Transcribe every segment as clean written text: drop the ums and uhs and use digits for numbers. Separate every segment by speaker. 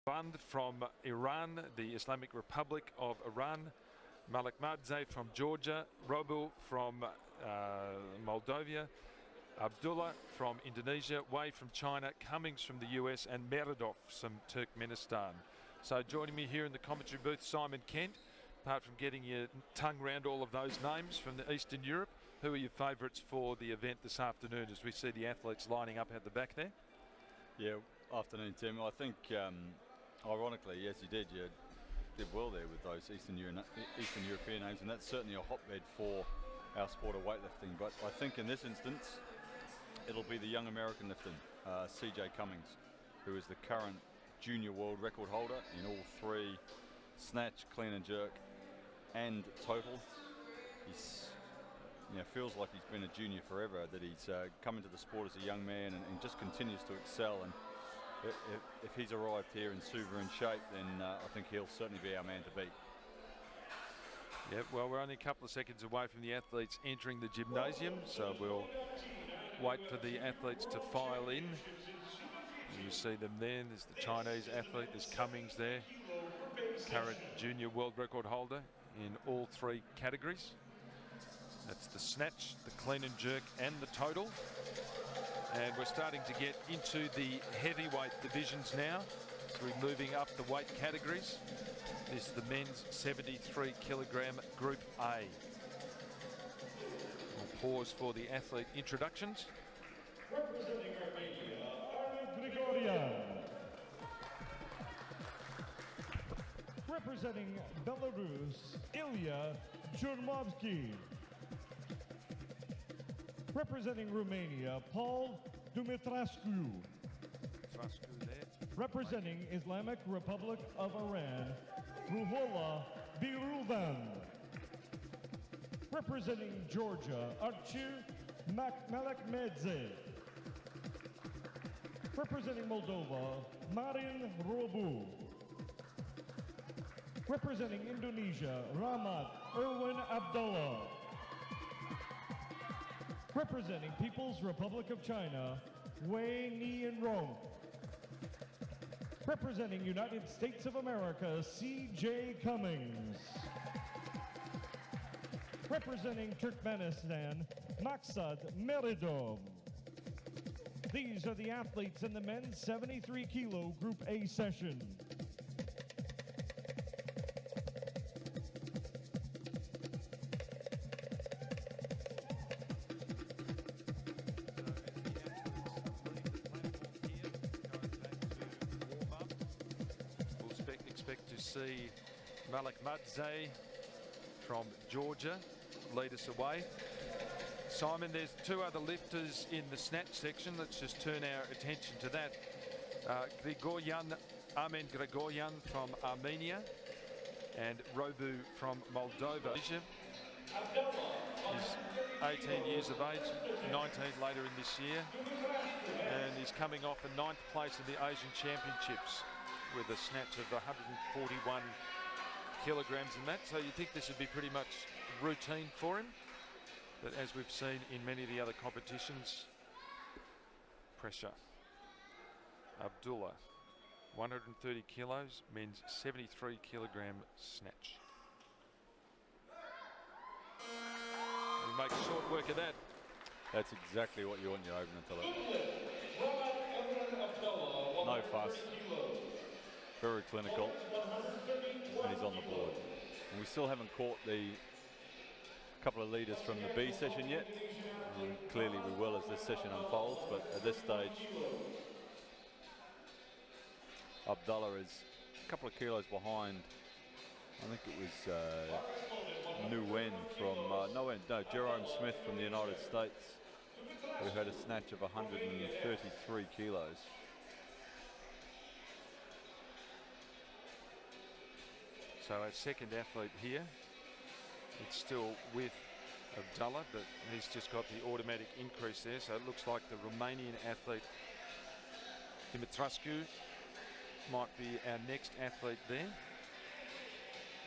Speaker 1: Band from Iran, the Islamic Republic of Iran, Malakmadze from Georgia, Robu from Moldova, Abdullah from Indonesia, Wei from China, Cummings from the US, and Meredov from Turkmenistan. So joining me here in the commentary booth, Simon Kent. Apart from getting your tongue around all of those names from the Eastern Europe, who are your favourites for the event this afternoon as we see the athletes lining up at the back there?
Speaker 2: Yeah, afternoon, Tim. I think, ironically, yes, you did well there with those Eastern European names, and that's certainly a hotbed for our sport of weightlifting. But I think in this instance, it'll be the young American lifter, CJ Cummings, who is the current junior world record holder in all three: snatch, clean and jerk, and total. He's, feels like he's been a junior forever, that he's come into the sport as a young man and just continues to excel. And if he's arrived here in super in shape, then I think he'll certainly be our man to beat.
Speaker 1: Yeah, well, we're only a couple of seconds away from the athletes entering the gymnasium, so we'll wait for the athletes to file in. You see them there. There's the Chinese athlete, there's Cummings there, current junior world record holder in all three categories. That's the snatch, the clean and jerk, and the total. And we're starting to get into the heavyweight divisions now. So we're moving up the weight categories. This is the men's 73 kilogram Group A. We'll pause for the athlete introductions.
Speaker 3: Representing Armenia, Armin Grigoryan. Representing Belarus, Ilya Churmovsky. Representing Romania, Paul Dumitrascu. Representing Islamic Republic of Iran, Ruhollah Biruvan. Representing Georgia, Archie Malakmadze. Representing Moldova, Marin Robu. Representing Indonesia, Rahmat Erwin Abdullah. Representing People's Republic of China, Wei Nianrong. Representing United States of America, CJ Cummings. Representing Turkmenistan, Maksad Meredov. These are the athletes in the men's 73 kilo Group A session.
Speaker 1: Expect to see Malakmadze from Georgia lead us away. Simon, there's two other lifters in the snatch section. Let's just turn our attention to that. Armen Grigoryan from Armenia and Robu from Moldova. He's 18 years of age, 19 later in this year, and he's coming off a 9th place in the Asian Championships with a snatch of 141 kilograms in that. So you think this would be pretty much routine for him. But as we've seen in many of the other competitions, pressure. Abdullah, 130 kilos, men's 73 kilogram snatch. He makes short work of that.
Speaker 2: That's exactly what you want your opener to look. No fuss. Very clinical, and he's on the board. And we still haven't caught the couple of leaders from the B session yet. And clearly we will as this session unfolds, but at this stage, Abdullah is a couple of kilos behind. I think it was Jerome Smith from the United States, who had a snatch of 133 kilos.
Speaker 1: So our second athlete here, it's still with Abdullah, but he's just got the automatic increase there. So it looks like the Romanian athlete, Dumitrascu, might be our next athlete there.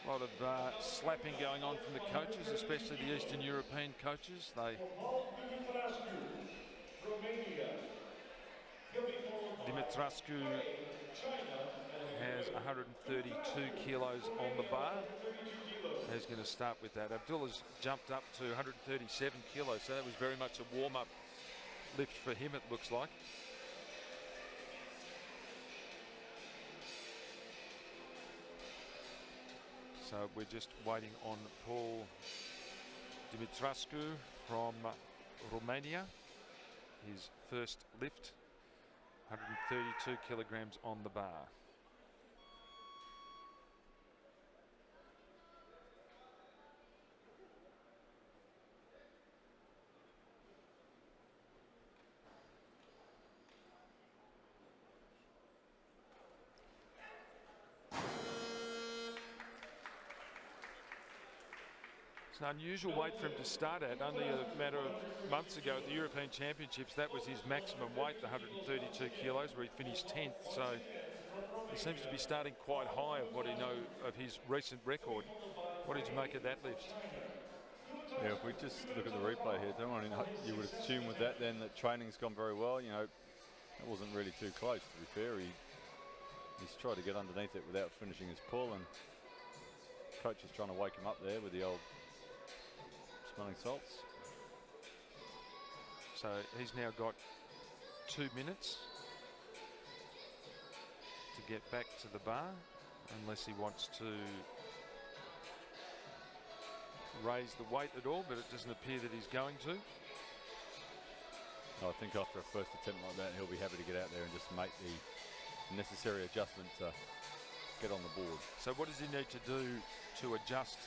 Speaker 1: A lot of slapping going on from the coaches, especially the Eastern European coaches. Dumitrascu has 132 kilos on the bar. He's going to start with that. Abdullah's jumped up to 137 kilos, so that was very much a warm-up lift for him, it looks like. So we're just waiting on Paul Dumitrascu from Romania. His first lift, 132 kilograms on the bar. It's an unusual weight for him to start at. Only a matter of months ago at the European Championships, that was his maximum weight, the 132 kilos, where he finished 10th. So he seems to be starting quite high of what he know of his recent record. What did you make of that lift?
Speaker 2: Yeah, if we just look at the replay here, don't worry, you would assume with that then that training's gone very well. You know, it wasn't really too close, to be fair. He's tried to get underneath it without finishing his pull, and coach is trying to wake him up there with the old smelling salts.
Speaker 1: So he's now got 2 minutes to get back to the bar, unless he wants to raise the weight at all, but it doesn't appear that he's going to.
Speaker 2: I think after a first attempt like that, he'll be happy to get out there and just make the necessary adjustment to get on the board.
Speaker 1: So what does he need to do to adjust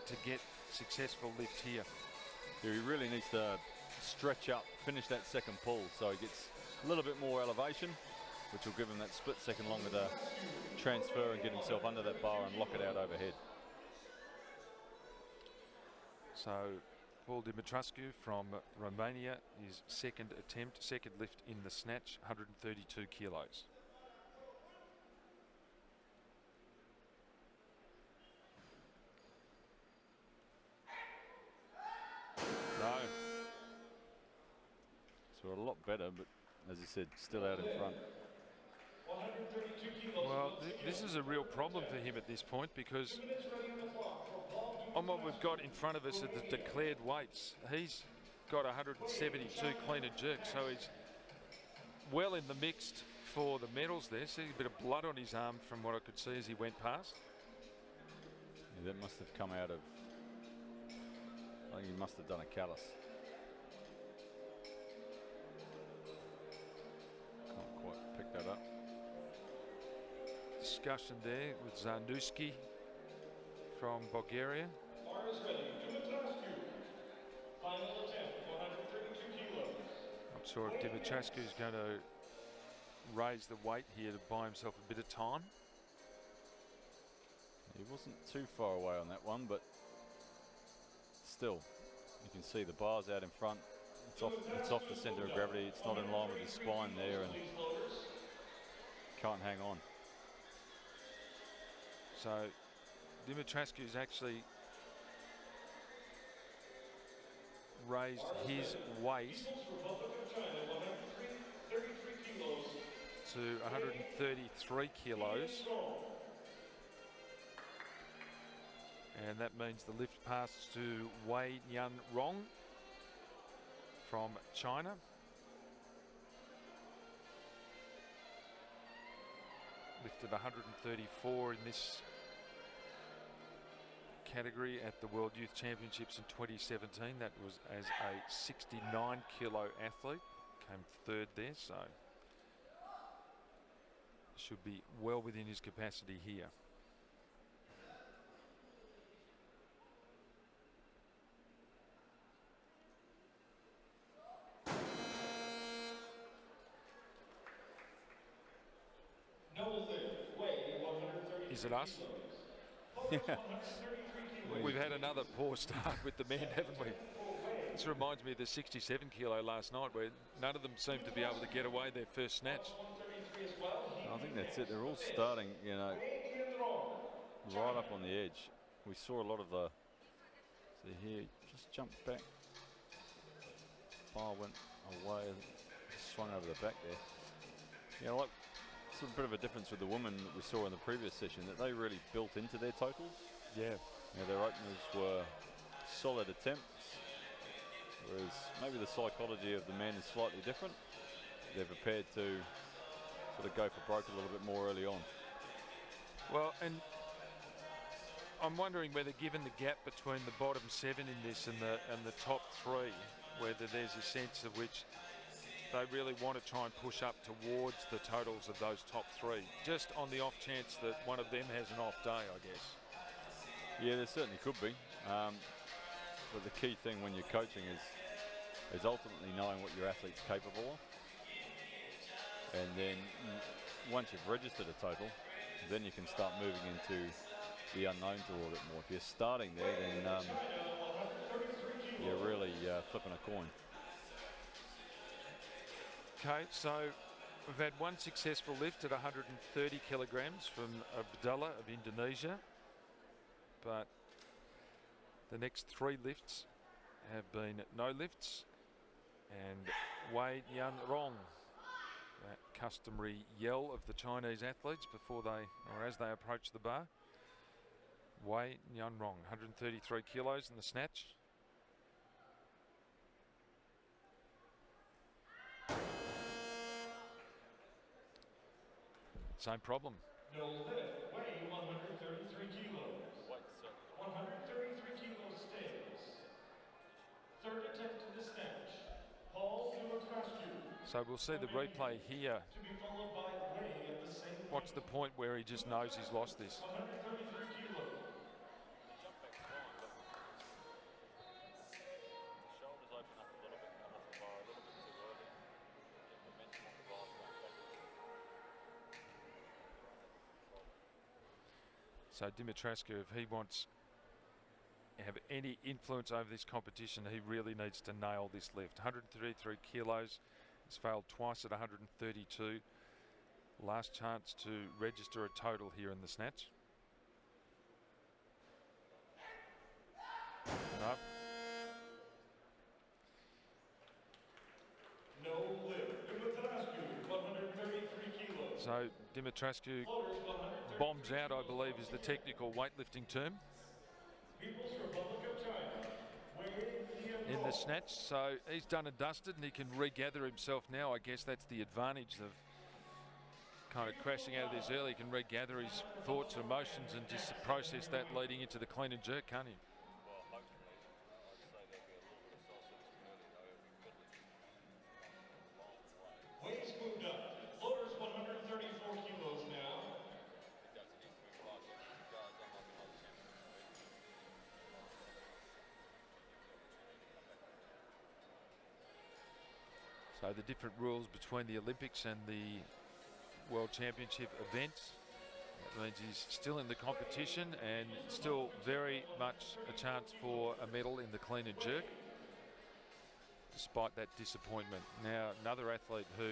Speaker 1: to get successful lift here?
Speaker 2: Yeah, he really needs to stretch up, finish that second pull, so he gets a little bit more elevation, which will give him that split second longer to transfer and get himself under that bar and lock it out overhead.
Speaker 1: So Paul Dumitrascu from Romania, his second attempt, second lift in the snatch, 132 kilos. No.
Speaker 2: So a lot better, but as I said, still out in front.
Speaker 1: Well, this is a real problem for him at this point, because on what we've got in front of us are the declared weights. He's got 172 clean and jerk, so he's well in the mixed for the medals there. See a bit of blood on his arm from what I could see as he went past.
Speaker 2: Yeah, that must have come out of, I think he must have done a callus. Can't quite pick that up.
Speaker 1: Discussion there with Zarnuski from Bulgaria.
Speaker 3: Bar is ready. Dumitrascu. Final attempt, 132 kilos.
Speaker 1: Not sure if Dumitrascu is going to raise the weight here to buy himself a bit of time.
Speaker 2: He wasn't too far away on that one, but still, you can see the bars out in front. It's off the center of gravity. It's not in line with his spine there, and can't hang on.
Speaker 1: So Dumitrascu has actually raised his weight to 133 kilos. And that means the lift passes to Wei Yan Rong from China. Lifted 134 in this category at the World Youth Championships in 2017. That was as a 69 kilo athlete. Came third there, so should be well within his capacity here. Is it us?
Speaker 2: Yeah.
Speaker 1: We've had another poor start with the men, haven't we? This reminds me of the 67 kilo last night, where none of them seemed to be able to get away their first snatch.
Speaker 2: I think that's it. They're all starting, you know, right up on the edge. We saw a lot of the, see here, just jumped back. Bar went away, swung over the back there. You know, like that's a bit of a difference with the women that we saw in the previous session, that they really built into their totals.
Speaker 1: Yeah.
Speaker 2: Their openers were solid attempts, whereas maybe the psychology of the men is slightly different. They're prepared to sort of go for broke a little bit more early on.
Speaker 1: Well, and I'm wondering whether, given the gap between the bottom 7 in this and the top 3, whether there's a sense of which they really want to try and push up towards the totals of those top 3, just on the off chance that one of them has an off day, I guess.
Speaker 2: Yeah, there certainly could be. But the key thing when you're coaching is ultimately knowing what your athlete's capable of. And then once you've registered a total, then you can start moving into the unknowns a little bit more. If you're starting there, then you're really flipping a coin.
Speaker 1: Okay, so we've had one successful lift at 130 kilograms from Abdullah of Indonesia, but the next 3 lifts have been no lifts. And Wei Yan Rong, that customary yell of the Chinese athletes before they, or as they approach the bar. Wei Yan Rong, 133 kilos in the snatch. Same problem.
Speaker 3: No lift, weigh 133 kilos. 133 kilos stays. Third attempt to the snatch. Paul Dumatrascu.
Speaker 1: So we'll see the replay here.
Speaker 3: To be followed by Wei at the same
Speaker 1: What's the point where he just knows he's lost this?
Speaker 3: 133 kilos.
Speaker 2: Shoulders open up a little bit, come off the bar a little bit too early. Get momentum on the bar going back.
Speaker 1: So Dumatrascu, if he wants to have any influence over this competition, he really needs to nail this lift. 133 kilos. He's failed twice at 132. Last chance to register a total here in the snatch. No.
Speaker 3: No lift. Dumatrascu, 133 kilos.
Speaker 1: So Dumatrascu bombs out, I believe, is the technical weightlifting term.
Speaker 3: People's Republic of China. Wei Yan
Speaker 1: In the
Speaker 3: Rong.
Speaker 1: snatch, so he's done and dusted and he can regather himself now. I guess that's the advantage of kind of crashing out of this early. He can regather his thoughts and emotions and just process that leading into the clean and jerk, can't he?
Speaker 2: Well, hopefully, I'd say there'll be a little bit of self-centeredness early, though. It'll be fiddly a long way.
Speaker 3: Weights moved up. Loaders 134 kilos now.
Speaker 2: It does. It needs to move faster. Guys, I'm not going to
Speaker 1: So the different rules between the Olympics and the World Championship events. That means he's still in the competition and still very much a chance for a medal in the clean and jerk, despite that disappointment. Now another athlete who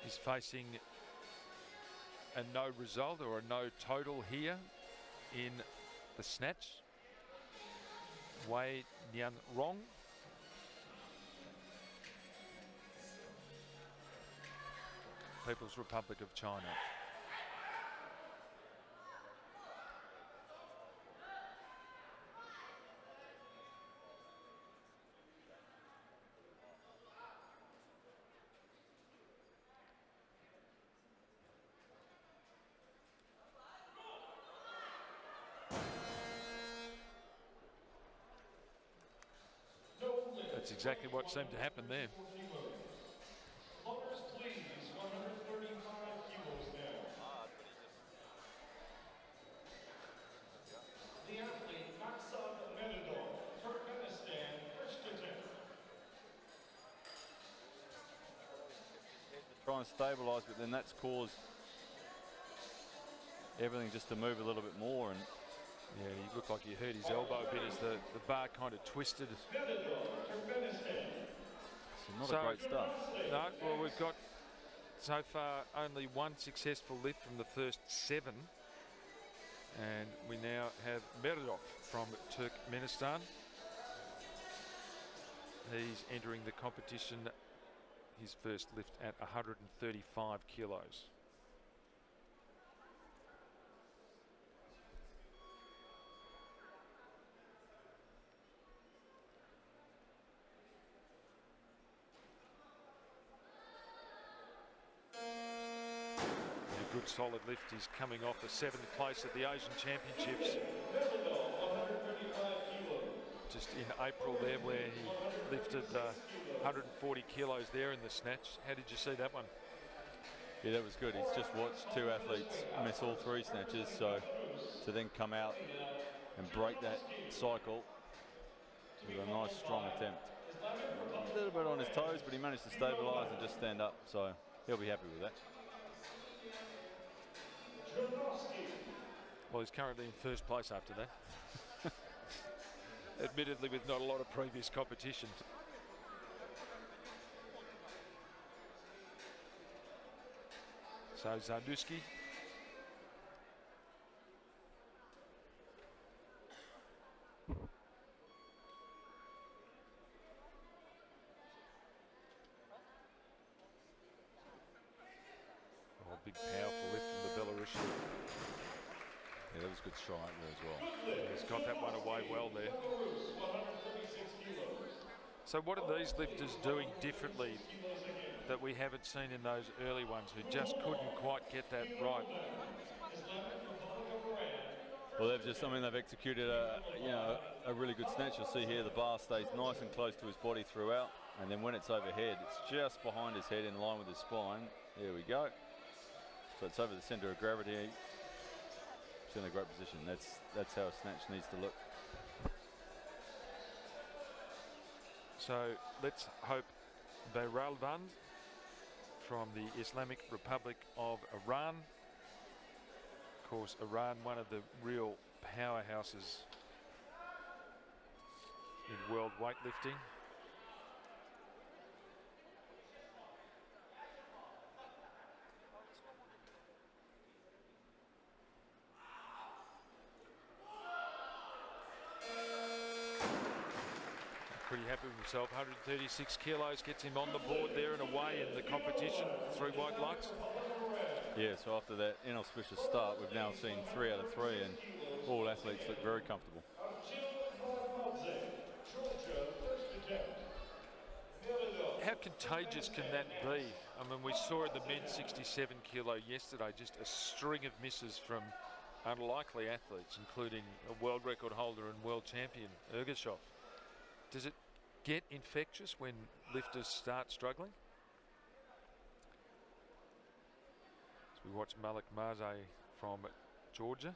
Speaker 1: is facing a no result or a no total here in the snatch. Wei Yan Rong. People's Republic of China. That's exactly what seemed to happen there.
Speaker 3: Loaders, please. 135 kilos now. The athlete, Maksud Medidov, Turkmenistan, first attempt.
Speaker 2: try and stabilise, but then that's caused everything just to move a little bit more. And
Speaker 1: yeah, he looked like he hurt his elbow a bit as the bar kind of twisted.
Speaker 2: so not a great start.
Speaker 1: No, well, we've got so far only one successful lift from the first 7. And we now have Meridov from Turkmenistan. He's entering the competition, his first lift at 135 kilos. good solid lift. He's coming off a 7th place at the Asian Championships just in April there, where he lifted 140 kilos there in the snatch. How did you see that one?
Speaker 2: Yeah, that was good. He's just watched 2 athletes miss all 3 snatches, so to then come out and break that cycle with a nice strong attempt. A little bit on his toes, but he managed to stabilise and just stand up, so he'll be happy with that.
Speaker 1: Well, he's currently in 1st place after that. Admittedly with not a lot of previous competition. So Zarduski. Oh, big powerful lift from the Belarusian.
Speaker 2: Yeah, that was a good strike there as well.
Speaker 1: Yeah, he's got that one away well there. So what are these lifters doing differently that we haven't seen in those early ones, who just couldn't quite get that right?
Speaker 2: Well, they've executed a really good snatch. You'll see here the bar stays nice and close to his body throughout, and then when it's overhead, it's just behind his head in line with his spine. There we go. So it's over the center of gravity. It's in a great position. That's how a snatch needs to look.
Speaker 1: So let's hope Beyralvan from the Islamic Republic of Iran. Of course, Iran, one of the real powerhouses in world weightlifting. Pretty happy with himself. 136 kilos gets him on the board there and away in the competition. 3 white lights.
Speaker 2: Yeah, so after that inauspicious start, we've now seen 3 out of 3, and all athletes look very comfortable.
Speaker 1: How contagious can that be? I mean, we saw in the men's 67 kilo yesterday just a string of misses from unlikely athletes, including a world record holder and world champion Ergashov. Does it get infectious when lifters start struggling? As we watch Malik Maze from Georgia.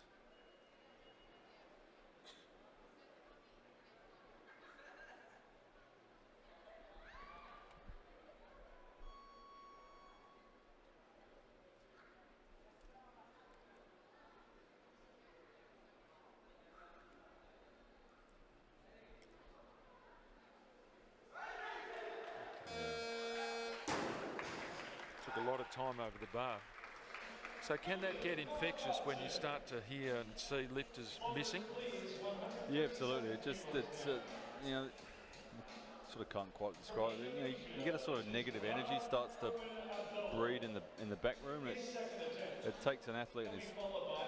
Speaker 1: A lot of time over the bar. So can that get infectious when you start to hear and see lifters missing?
Speaker 2: Yeah, absolutely. It's you know, sort of can't quite describe it. You know, you get a sort of negative energy starts to breed in the back room. It takes an athlete and his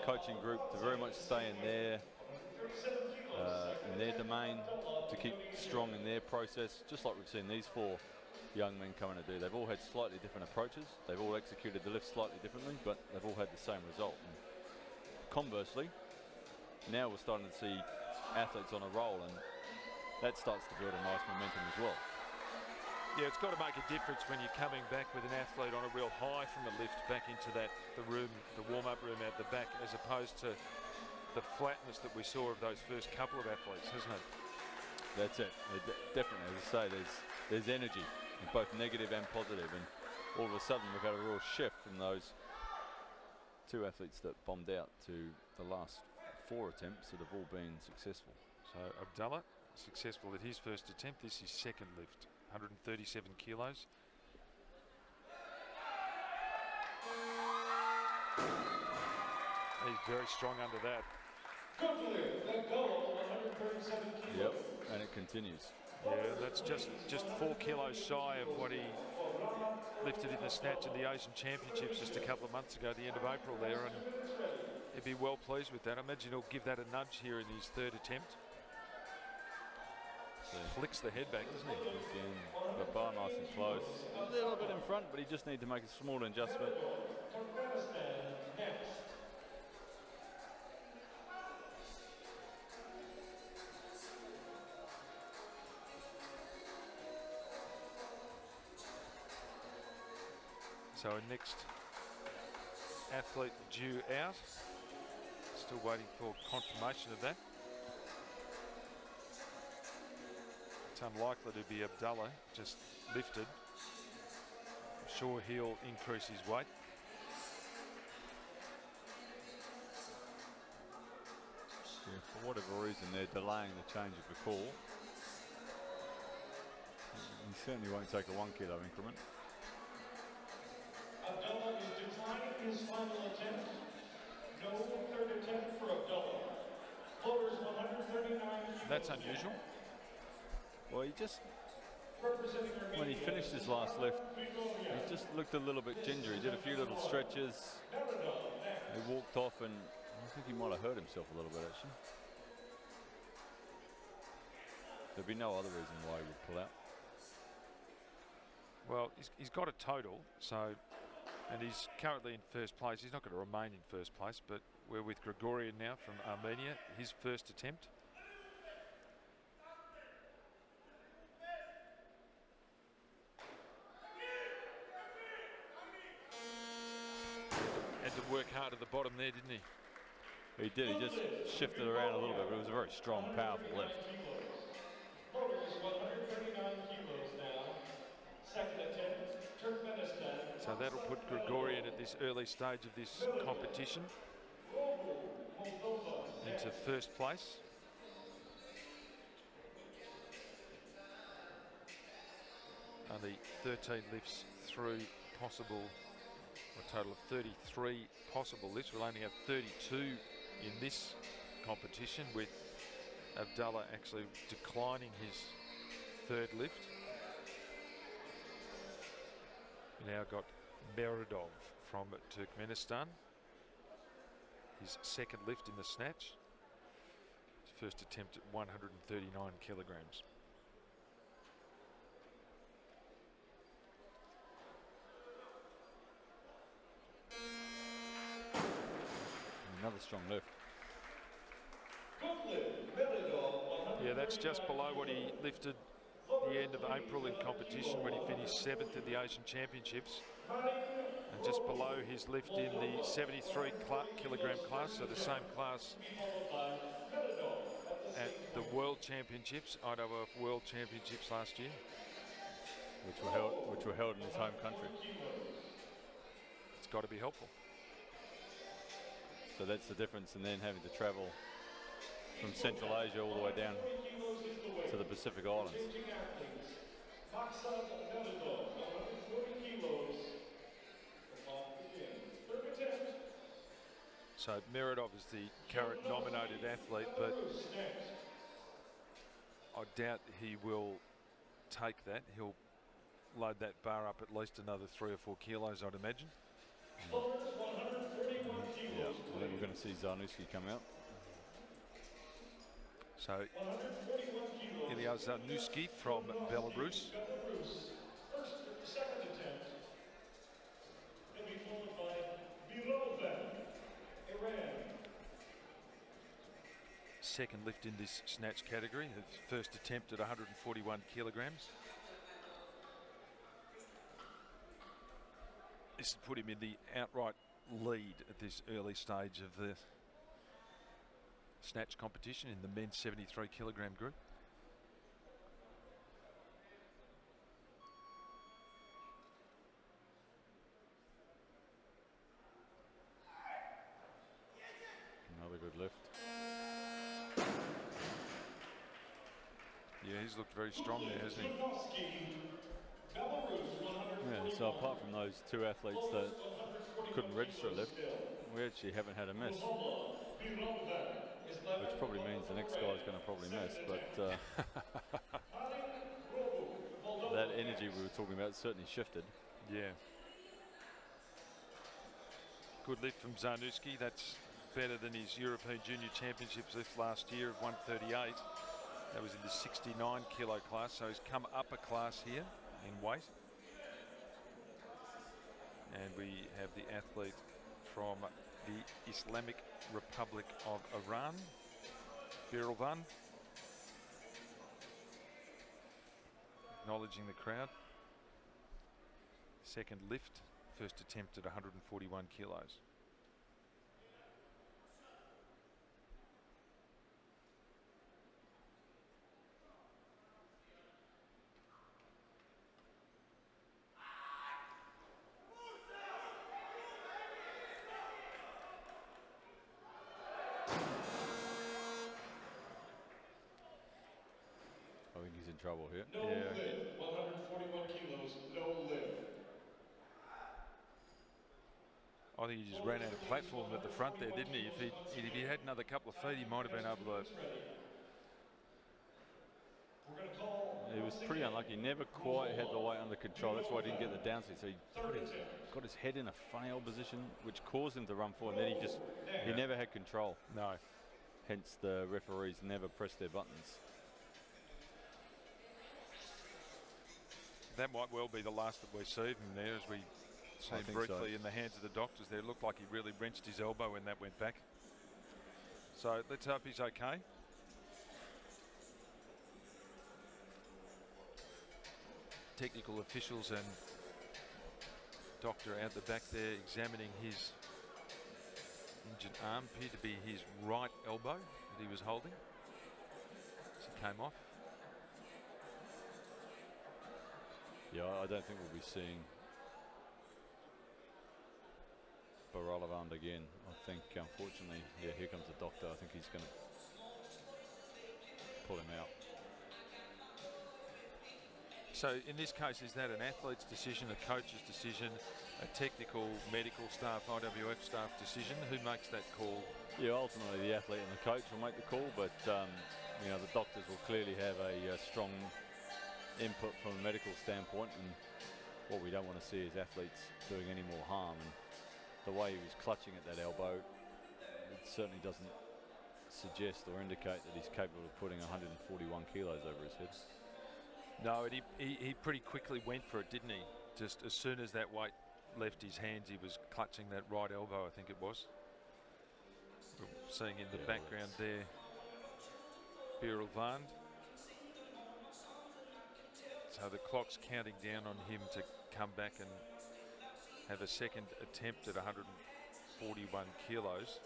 Speaker 2: coaching group to very much stay in their domain, to keep strong in their process, just like we've seen these 4 young men coming to do. They've all had slightly different approaches. They've all executed the lift slightly differently, but they've all had the same result. And conversely, now we're starting to see athletes on a roll, and that starts to build a nice momentum as well.
Speaker 1: Yeah, it's got to make a difference when you're coming back with an athlete on a real high from a lift back into the warm-up room out the back, as opposed to the flatness that we saw of those first couple of athletes, hasn't it?
Speaker 2: That's it. Definitely, as I say, there's energy, both negative and positive, and all of a sudden we've had a real shift from those 2 athletes that bombed out to the last 4 attempts that have all been successful.
Speaker 1: So Abdullah successful at his first attempt. This is second lift, 137 kilos. He's very strong under that.
Speaker 2: Yep, and it continues.
Speaker 1: Yeah, that's just 4 kilos shy of what he lifted in the snatch in the Asian Championships just a couple of months ago, at the end of April there, and he'd be well pleased with that. I imagine he'll give that a nudge here in his 3rd attempt. So flicks the head back, doesn't he?
Speaker 2: Again, the bar nice and close. A little bit in front, but he just needs to make a small adjustment.
Speaker 1: So a next athlete due out. Still waiting for confirmation of that. It's unlikely to be Abdullah, just lifted. I'm sure he'll increase his weight.
Speaker 2: Yeah, for whatever reason, they're delaying the change of the call. He certainly won't take a 1 kilo increment.
Speaker 3: Abdullah is declining his final attempt. No third attempt for Abdullah. Floaters 139 kilos.
Speaker 1: That's unusual.
Speaker 2: Well, he just,
Speaker 3: Representing
Speaker 2: when he
Speaker 3: Armenia,
Speaker 2: finished his last lift, he just looked a little bit ginger. He did a few little stretches. He walked off, and I think he might have hurt himself a little bit, actually. There'd be no other reason why he would pull out.
Speaker 1: Well, he's got a total, so, and he's currently in first place. He's not going to remain in first place, but we're with Grigorian now from Armenia, his first attempt. Had to work hard at the bottom there, didn't he?
Speaker 2: He did. He just shifted around a little bit, but it was a very strong, powerful lift.
Speaker 1: So that'll put Grigorian at this early stage of this competition into first place. Only 13 lifts through possible, a total of 33 possible lifts. We'll only have 32 in this competition, with Abdullah actually declining his third lift. We now got Meridov from Turkmenistan. His second lift in the snatch. His first attempt at 139 kilograms.
Speaker 2: Another strong lift.
Speaker 1: Yeah, that's just below what he lifted the end of April in competition when he finished 7th at the Asian Championships, and just below his lift in the 73 kilogram class, so the same class at the World Championships, IWF World Championships last year,
Speaker 2: which were held in his home country.
Speaker 1: It's got to be helpful.
Speaker 2: So that's the difference, and then having to travel from Central Asia all the way down to the Pacific Islands.
Speaker 1: So Meridov is the current nominated athlete, but I doubt he will take that. He'll load that bar up at least another 3 or 4 kilos, I'd imagine.
Speaker 2: Yeah, I think we're going to see Zarnuski come out.
Speaker 1: So Ilya Zarnuski from Belarus. Second lift in this snatch category, his first attempt at 141 kilograms. This has put him in the outright lead at this early stage of the snatch competition in the men's 73 kilogram group.
Speaker 2: Another good lift.
Speaker 1: Yeah, he's looked very strong there, hasn't he?
Speaker 2: Yeah, so apart from those two athletes that couldn't register a lift, we actually haven't had a miss. Which probably means the next guy's going to probably miss, but that energy we were talking about certainly shifted.
Speaker 1: Yeah. Good lift from Zarnuski. That's better than his European Junior Championships lift last year of 138. That was in the 69 kilo class, so he's come up a class here in weight. And we have the athlete from the Islamic Republic of Iran, Birilvan, acknowledging the crowd. Second lift first attempt at 141 kilos.
Speaker 2: I think he's in trouble here.
Speaker 3: No lift, 141 kilos, no lift.
Speaker 1: I think he just ran out of platform at the front there, didn't he? If he had another couple of feet, he might have been able to.
Speaker 2: He was pretty unlucky. Never quite had the weight under control. That's why he didn't get the downseat. So he got his head in a fail position, which caused him to run forward. And then he never had control.
Speaker 1: No.
Speaker 2: Hence the referees never pressed their buttons.
Speaker 1: That might well be the last that we see him there, as we see him briefly in the hands of the doctors there. It looked like he really wrenched his elbow when that went back. So let's hope he's okay. Technical officials and doctor out the back there examining his injured arm. Appeared to be his right elbow that he was holding as he came off.
Speaker 2: Yeah, I don't think we'll be seeing Barolevand again. I think, unfortunately, yeah, here comes the doctor. I think he's going to pull him out.
Speaker 1: So in this case, is that an athlete's decision, a coach's decision, a technical, medical staff, IWF staff decision? Who makes that call?
Speaker 2: Yeah, ultimately the athlete and the coach will make the call, but you know, the doctors will clearly have a strong input from a medical standpoint, and what we don't want to see is athletes doing any more harm. And the way he was clutching at that elbow, it certainly doesn't suggest or indicate that he's capable of putting 141 kilos over his head.
Speaker 1: No, and he pretty quickly went for it, didn't he? Just as soon as that weight left his hands, he was clutching that right elbow, I think it was. We're seeing in the background there, Barolevand. So the clock's counting down on him to come back and have a second attempt at 141 kilos.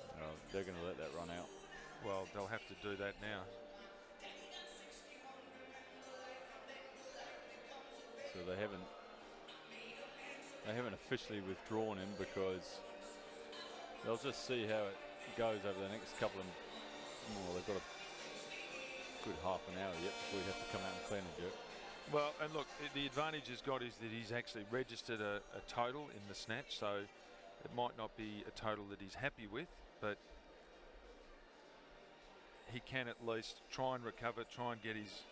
Speaker 2: They're going to let that run out.
Speaker 1: Well, they'll have to do that now.
Speaker 2: So they haven't officially withdrawn him, because they'll just see how it goes over the next couple of. Well, they've got a good half an hour yet before we have to come out and clean a jerk.
Speaker 1: Well, and look, the advantage he's got is that he's actually registered a total in the snatch, so it might not be a total that he's happy with, but he can at least try and recover, try and get his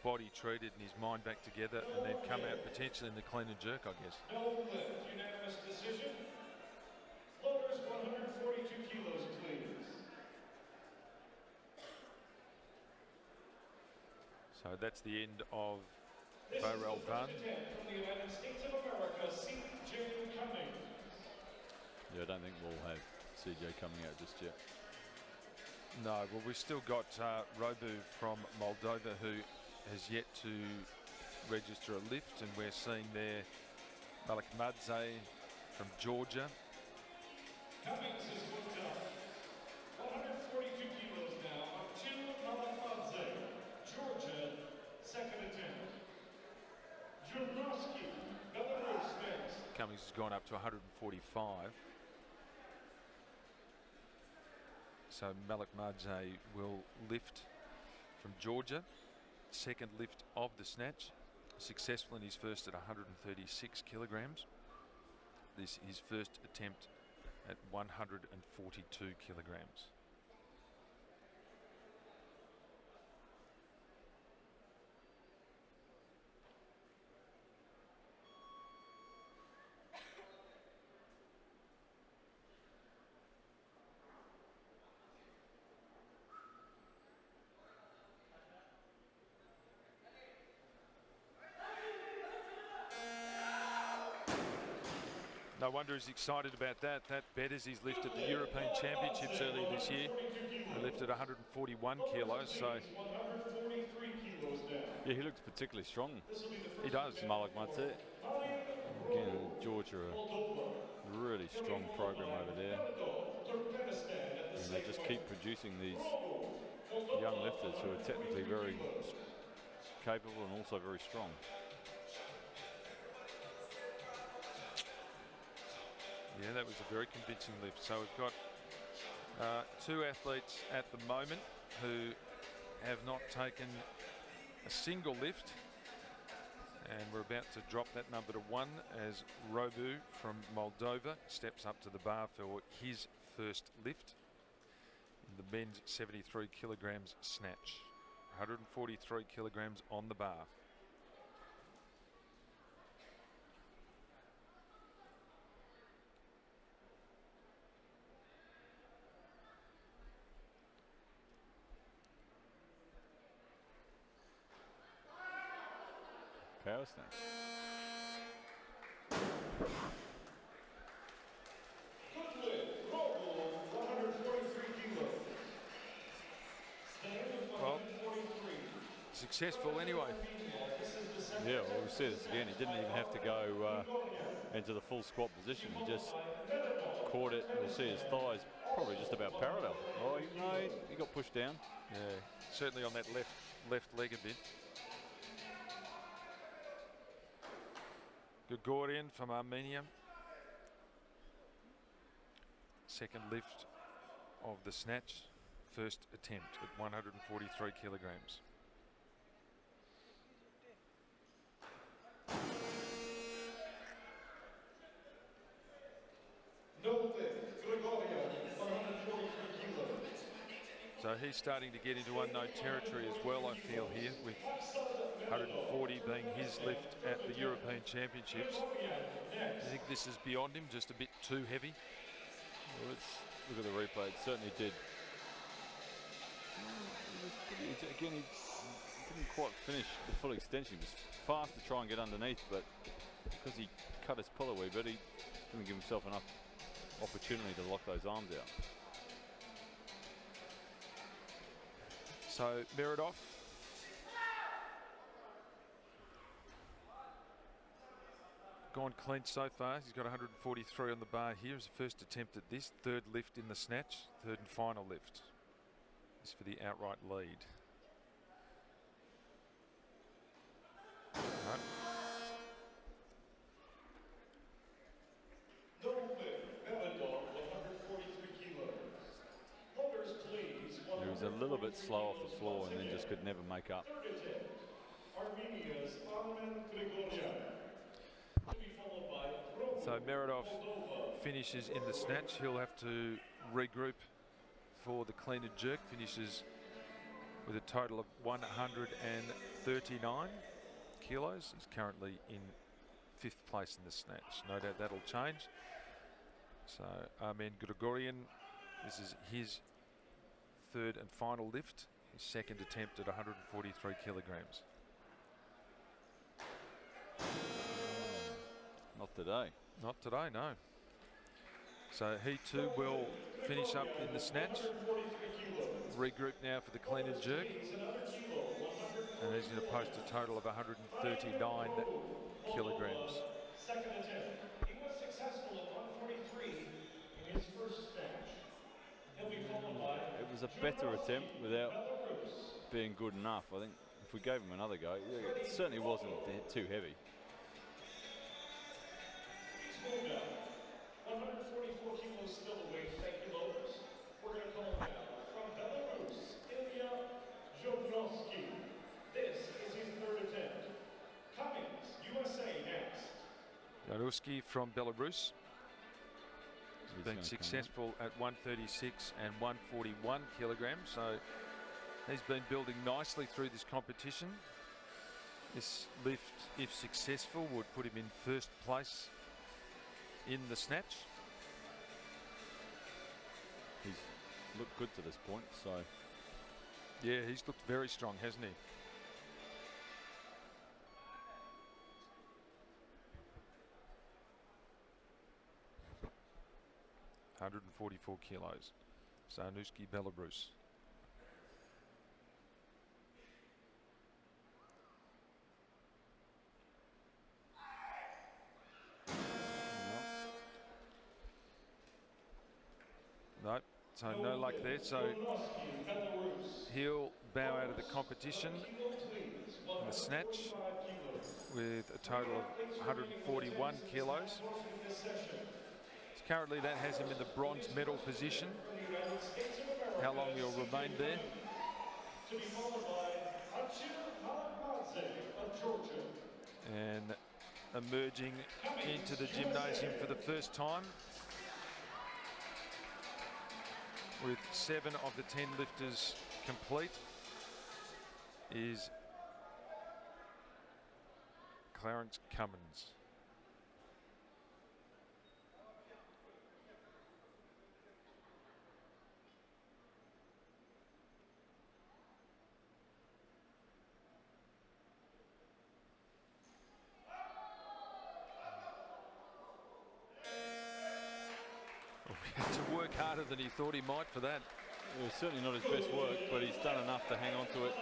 Speaker 1: body treated and his mind back together, and then come out potentially in the clean and jerk, I guess.
Speaker 3: No lift, unanimous decision. Floaters 142 kilos, please.
Speaker 1: So that's the end of
Speaker 3: This
Speaker 1: Barolevand.
Speaker 3: is the first attempt from the United States of America, C.J. Cummings.
Speaker 2: Yeah, I don't think we'll have CJ coming out just yet.
Speaker 1: No, well, we've still got Robu from Moldova, who has yet to register a lift, and we're seeing there Malakmadze from Georgia.
Speaker 3: Cummings is hooked up. 142 kilos now, up to Malakmadze, Georgia, second attempt. Jurnovsky, Belarus next.
Speaker 1: Cummings has gone up to 145. So Malakmadze will lift from Georgia. Second lift of the snatch. Successful in his first at 136 kilograms. This is his first attempt at 142 kilograms. No wonder he's excited about that. That betters his lift at the European Championships earlier this year. He lifted 141 kilos, so...
Speaker 2: Yeah, he looks particularly strong.
Speaker 1: He does.
Speaker 2: Malakmadze. Again, Georgia, a really strong program over there. And they just keep producing these young lifters who are technically very capable and also very strong.
Speaker 1: Yeah, that was a very convincing lift. So we've got two athletes at the moment who have not taken a single lift, and we're about to drop that number to 1 as Robu from Moldova steps up to the bar for his first lift in the men's 73 kilograms snatch. 143 kilograms on the bar.
Speaker 2: Power snatch.
Speaker 1: Well, successful anyway.
Speaker 2: Yeah, well, we'll see this again. He didn't even have to go into the full squat position. He just caught it. We'll see his thighs probably just about parallel. Oh, no, he got pushed down.
Speaker 1: Yeah, certainly on that left leg a bit. Gregorian from Armenia. Second lift of the snatch. First attempt at 143 kilograms. So he's starting to get into unknown territory as well, I feel, here, with 140 being his lift at the European Championships. I think this is beyond him, just a bit too heavy.
Speaker 2: Well, let's look at the replay. It certainly did. Again, he didn't quite finish the full extension. He was fast to try and get underneath, but because he cut his pull a wee bit, he didn't give himself enough opportunity to lock those arms out.
Speaker 1: So Meredov gone clean so far. He's got 143 on the bar here as a first attempt at this. Third lift in the snatch, third and final lift. This is for the outright lead.
Speaker 2: He was a little bit slow off the floor and then just could never make up.
Speaker 1: So Meredov finishes in the snatch. He'll have to regroup for the clean and jerk. Finishes with a total of 139 kilos. He's currently in 5th place in the snatch. No doubt that'll change. So Armen Gregorian, this is his third and final lift. His second attempt at 143 kilograms.
Speaker 2: Not today.
Speaker 1: Not today, no. So he too will finish up in the snatch. Regroup now for the clean and jerk. And he's going to post a total of 139 kilograms.
Speaker 3: Second attempt. He was successful at 143 in his first snatch. He'll be followed by
Speaker 2: It was a better attempt without being good enough. I think if we gave him another go, it certainly wasn't too heavy.
Speaker 3: 144 kilos still away. Thank you, Lotus. We're going to call now from Belarus, Ilya Jodrovsky. This is his third attempt. Cummings, USA next.
Speaker 1: Jodrovsky from Belarus. He's been successful at 136 and 141 kilograms. So he's been building nicely through this competition. This lift, if successful, would put him in first place in the snatch.
Speaker 2: He's looked good to this point, so.
Speaker 1: Yeah, he's looked very strong, hasn't he? ...144 kilos. Sarnuski, Belarus. So no luck there. So
Speaker 3: Jovnoski, Belarus.
Speaker 1: he'll bow out of the competition
Speaker 3: 1 kilo, please.
Speaker 1: in the snatch
Speaker 3: 145 kilos.
Speaker 1: with a total of 141 kilos. Currently that has him in the bronze medal position.
Speaker 3: From the United States of America,
Speaker 1: How long he'll remain there?
Speaker 3: To be followed by Achir Malakmadze of Georgia.
Speaker 1: And emerging into the gymnasium for the first time with 7 of the 10 lifters complete is Clarence Cummins. He had to work harder than he thought he might for that.
Speaker 2: It was certainly not his best work, but he's done enough to hang on to it.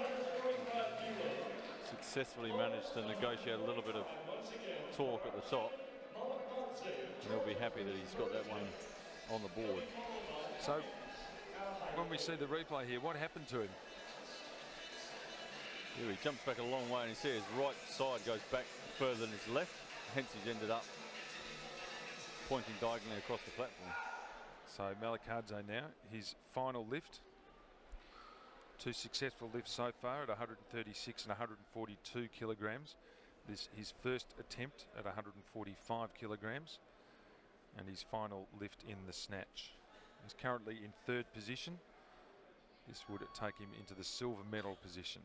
Speaker 2: Successfully managed to negotiate a little bit of torque at the top. And he'll be happy that he's got that one on the board.
Speaker 1: So when we see the replay here, what happened to him?
Speaker 2: Here he jumps back a long way, and you see his right side goes back further than his left. Hence he's ended up pointing diagonally across the platform.
Speaker 1: So Malakadze now, his final lift. 2 successful lifts so far at 136 and 142 kilograms. This his first attempt at 145 kilograms. And his final lift in the snatch. He's currently in 3rd position. This would take him into the silver medal position.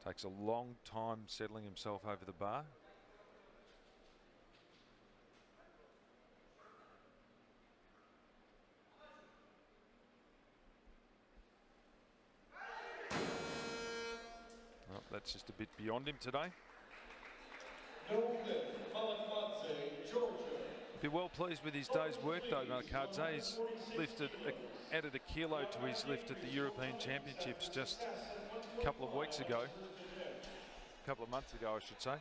Speaker 1: Takes a long time settling himself over the bar. Well, that's just a bit beyond him today. Be well pleased with his day's work though, Malakadze. He's added a kilo to his lift at the European Championships just a couple of weeks ago. A couple of months ago, I should say.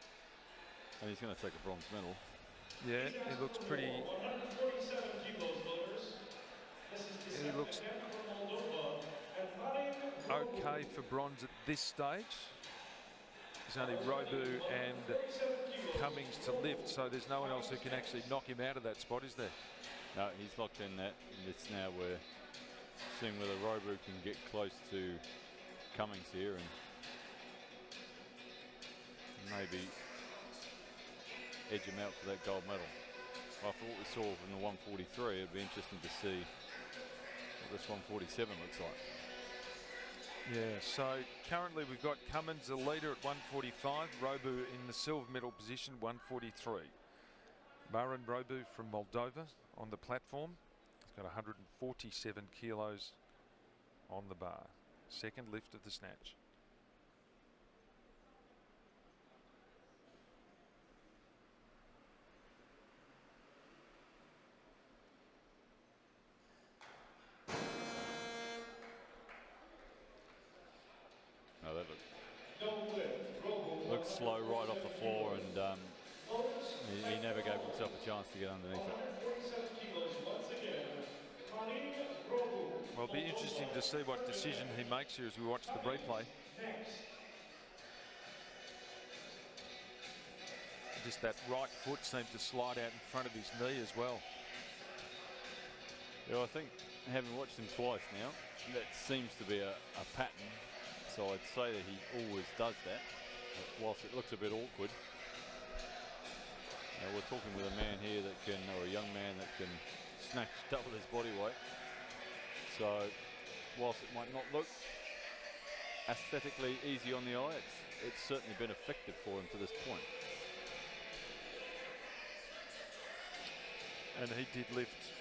Speaker 2: And he's going to take a bronze medal.
Speaker 1: Yeah, he looks pretty... He looks okay for bronze at this stage. There's only Robu and Cummings to lift, so there's no one else who can actually knock him out of that spot, is there?
Speaker 2: No, he's locked in that. It's now we're seeing whether Robu can get close to Cummings here and maybe edge him out for that gold medal. After what we saw from the 143, it'd be interesting to see what this 147 looks like.
Speaker 1: Yeah, so currently we've got Cummins, the leader, at 145. Robu in the silver medal position, 143. Baran Robu from Moldova on the platform. He's got 147 kilos on the bar. 2nd lift of the snatch.
Speaker 2: No, that looks slow right off the floor, and he never gave himself a chance to get underneath it.
Speaker 1: Well, it'll be interesting to see what decision he makes here as we watch the replay. Just that right foot seemed to slide out in front of his knee as well.
Speaker 2: Yeah, I think having watched him twice now, that seems to be a pattern. So I'd say that he always does that, whilst it looks a bit awkward. Now we're talking with a man here that can, or a young man that can snatch double his body weight. So whilst it might not look aesthetically easy on the eye, it's certainly been effective for him to this point.
Speaker 1: And he did lift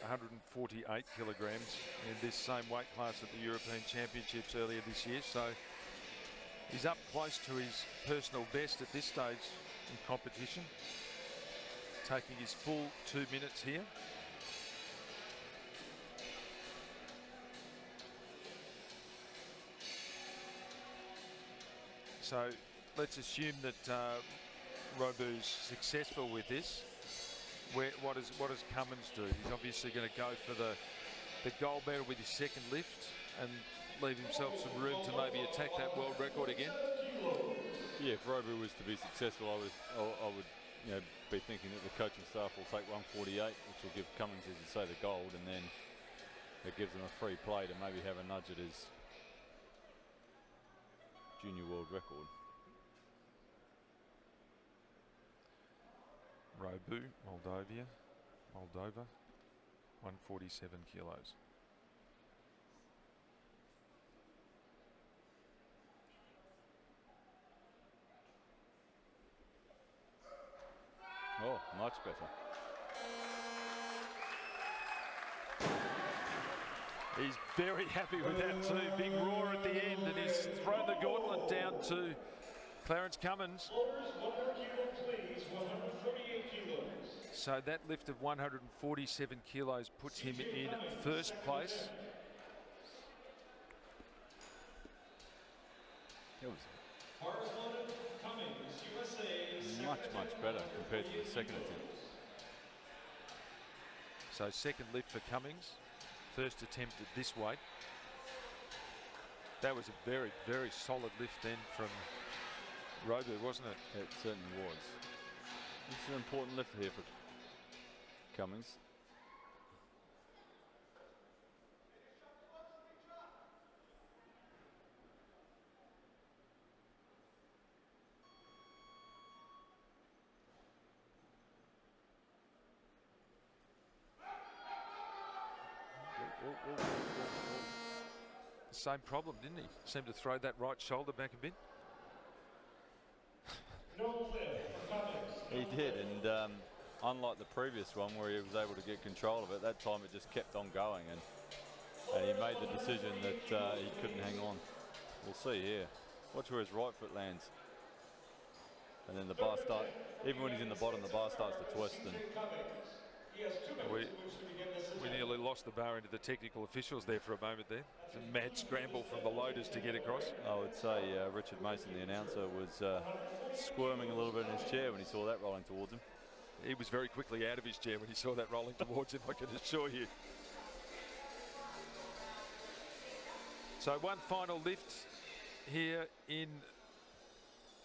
Speaker 1: 148 kilograms in this same weight class at the European Championships earlier this year. So he's up close to his personal best at this stage in competition. Taking his full 2 minutes here. So let's assume that Robu's successful with this. What does Cummins do? He's obviously going to go for the the gold medal with his second lift and leave himself some room to maybe attack that world record again.
Speaker 2: Yeah, if Robu was to be successful, I would be thinking that the coaching staff will take 148, which will give Cummings, as you say, the gold, and then it gives them a free play to maybe have a nudge at his junior world record.
Speaker 1: Robu, Moldova, 147 kilos.
Speaker 2: Oh, much better.
Speaker 1: He's very happy with that too. Big roar at the end, and he's thrown the gauntlet down to Clarence Cummins. So that lift of 147 kilos puts him in first place.
Speaker 2: It was much better compared to the second attempt.
Speaker 1: So second lift for Cummings, first attempt at this weight. That was a very, very solid lift then from Robu, wasn't it?
Speaker 2: It certainly was. This is an important lift here for Cummings.
Speaker 1: Same problem, didn't he? Seemed to throw that right shoulder back a bit.
Speaker 2: He did, and unlike the previous one where he was able to get control of it, that time it just kept on going, and he made the decision that he couldn't hang on. We'll see here. Watch where his right foot lands. And then the bar starts, even when he's in the bottom, the bar starts to twist. And
Speaker 1: we nearly lost the bar into the technical officials there for a moment there. It's a mad scramble from the loaders to get across.
Speaker 2: I would say Richard Mason, the announcer, was squirming a little bit in his chair when he saw that rolling towards him.
Speaker 1: He was very quickly out of his chair when he saw that rolling towards him, I can assure you. So one final lift here in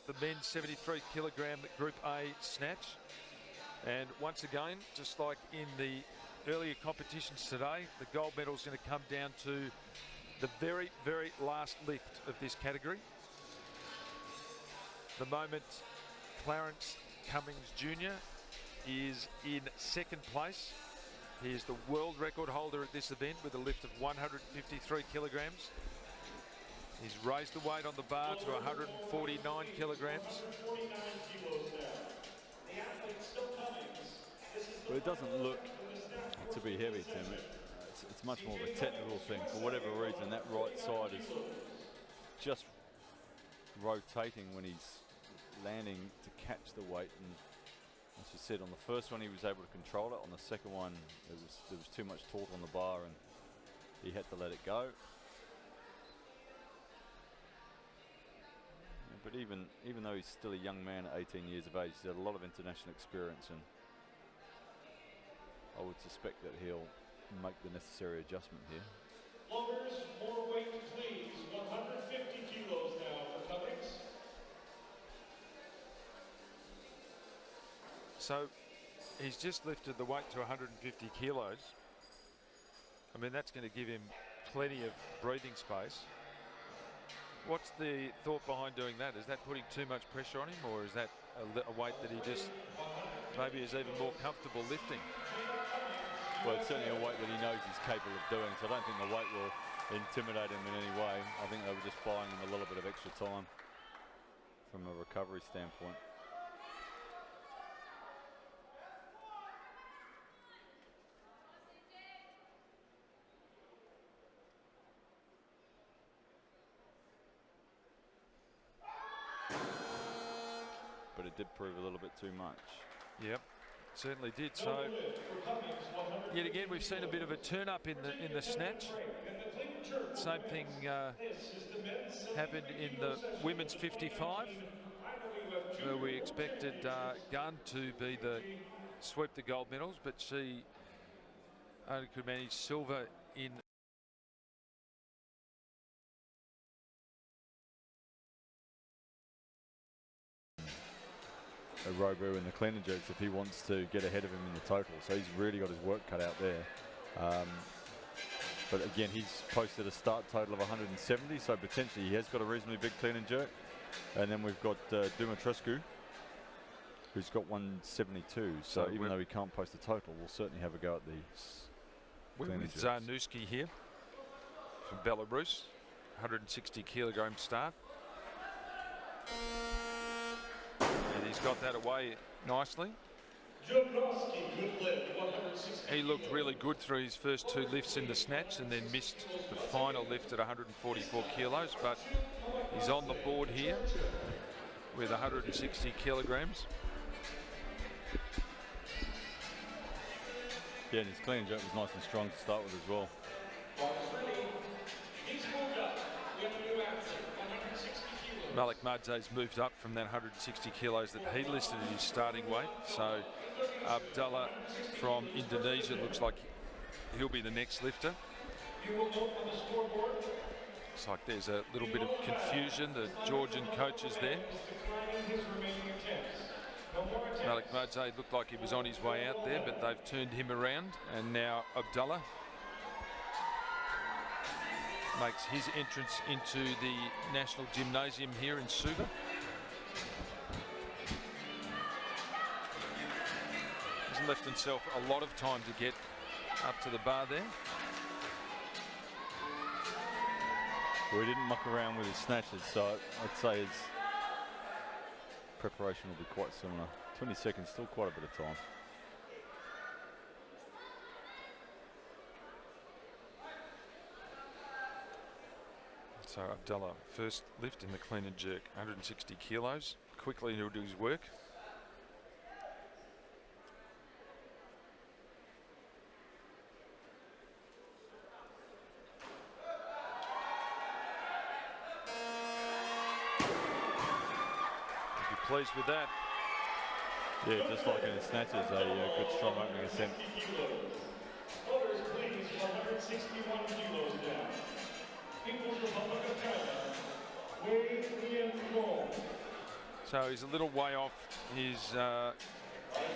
Speaker 1: the men's 73 kilogram Group A snatch. And once again, just like in the earlier competitions today, the gold medal is going to come down to the very, very last lift of this category. The moment Clarence Cummings Jr. is in second place. He is the world record holder at this event with a lift of 153 kilograms. He's raised the weight on the bar to 149 kilograms.
Speaker 2: Well, it doesn't look to be heavy, Tim. It's much more of a technical thing. For whatever reason, that right side is just rotating when he's landing to catch the weight. And as you said, on the first one he was able to control it. On the second one, there was too much torque on the bar, and he had to let it go. But even though he's still a young man at 18 years of age, he's had a lot of international experience, and I would suspect that he'll make the necessary adjustment here.
Speaker 3: Loggers, more weight please. 150 kilos now for Cummings.
Speaker 1: So he's just lifted the weight to 150 kilos. I mean, that's going to give him plenty of breathing space. What's the thought behind doing that? Is that putting too much pressure on him, or is that a weight that he just maybe is even more comfortable lifting?
Speaker 2: Well, it's certainly a weight that he knows he's capable of doing, so I don't think the weight will intimidate him in any way. I think they were just buying him a little bit of extra time from a recovery standpoint. But it did prove a little bit too much.
Speaker 1: Yep, certainly did. So yet again, we've seen a bit of a turn up in the snatch. Same thing happened in the women's 55, where we expected Gunn to be the sweep the gold medals, but she only could manage silver in.
Speaker 2: Robo in the clean and jerks if he wants to get ahead of him in the total. So he's really got his work cut out there. But again, he's posted a start total of 170, so potentially he has got a reasonably big clean and jerk. And then we've got Dumitrescu, who's got 172. So even though he can't post a total, we'll certainly have a go at the
Speaker 1: we're with Zarnuski here from Belarus, 160 kilogram start. And he's got that away nicely. He looked really good through his first 2 lifts in the snatch and then missed the final lift at 144 kilos, but he's on the board here with 160 kilograms.
Speaker 2: Yeah, and his clean and jerk was nice and strong to start with as well.
Speaker 1: Malik Madzay's moved up from that 160 kilos that he listed as his starting weight. So Abdullah from Indonesia looks like he'll be the next lifter. Looks like there's a little bit of confusion. The Georgian coaches there. Malik Madzay looked like he was on his way out there, but they've turned him around, and now Abdullah makes his entrance into the National Gymnasium here in Suva. He's left himself a lot of time to get up to the bar there.
Speaker 2: Well, he didn't muck around with his snatches, so I'd say his preparation will be quite similar. 20 seconds, still quite a bit of time.
Speaker 1: So Abdullah, first lift in the clean and jerk, 160 kilos. Quickly he'll do his work. Be pleased with that.
Speaker 2: Yeah, just like in his snatches, a good strong opening attempt.
Speaker 3: Others please, 161 kilos down. People's Republic of China,
Speaker 1: so he's a little way off his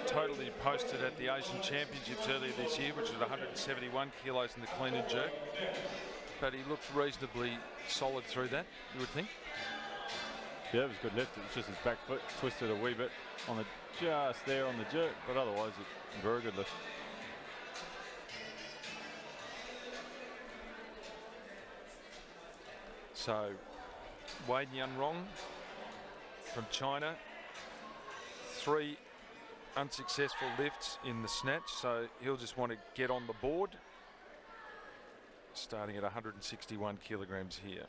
Speaker 1: total he posted at the Asian Championships earlier this year, which was 171 kilos in the clean and jerk. But he looked reasonably solid through that, you would think.
Speaker 2: Yeah, it was a good lift. It was just his back foot twisted a wee bit on the just there on the jerk, but otherwise a very good lift.
Speaker 1: So Wade Yunrong from China, 3 unsuccessful lifts in the snatch, so he'll just want to get on the board, starting at 161 kilograms here.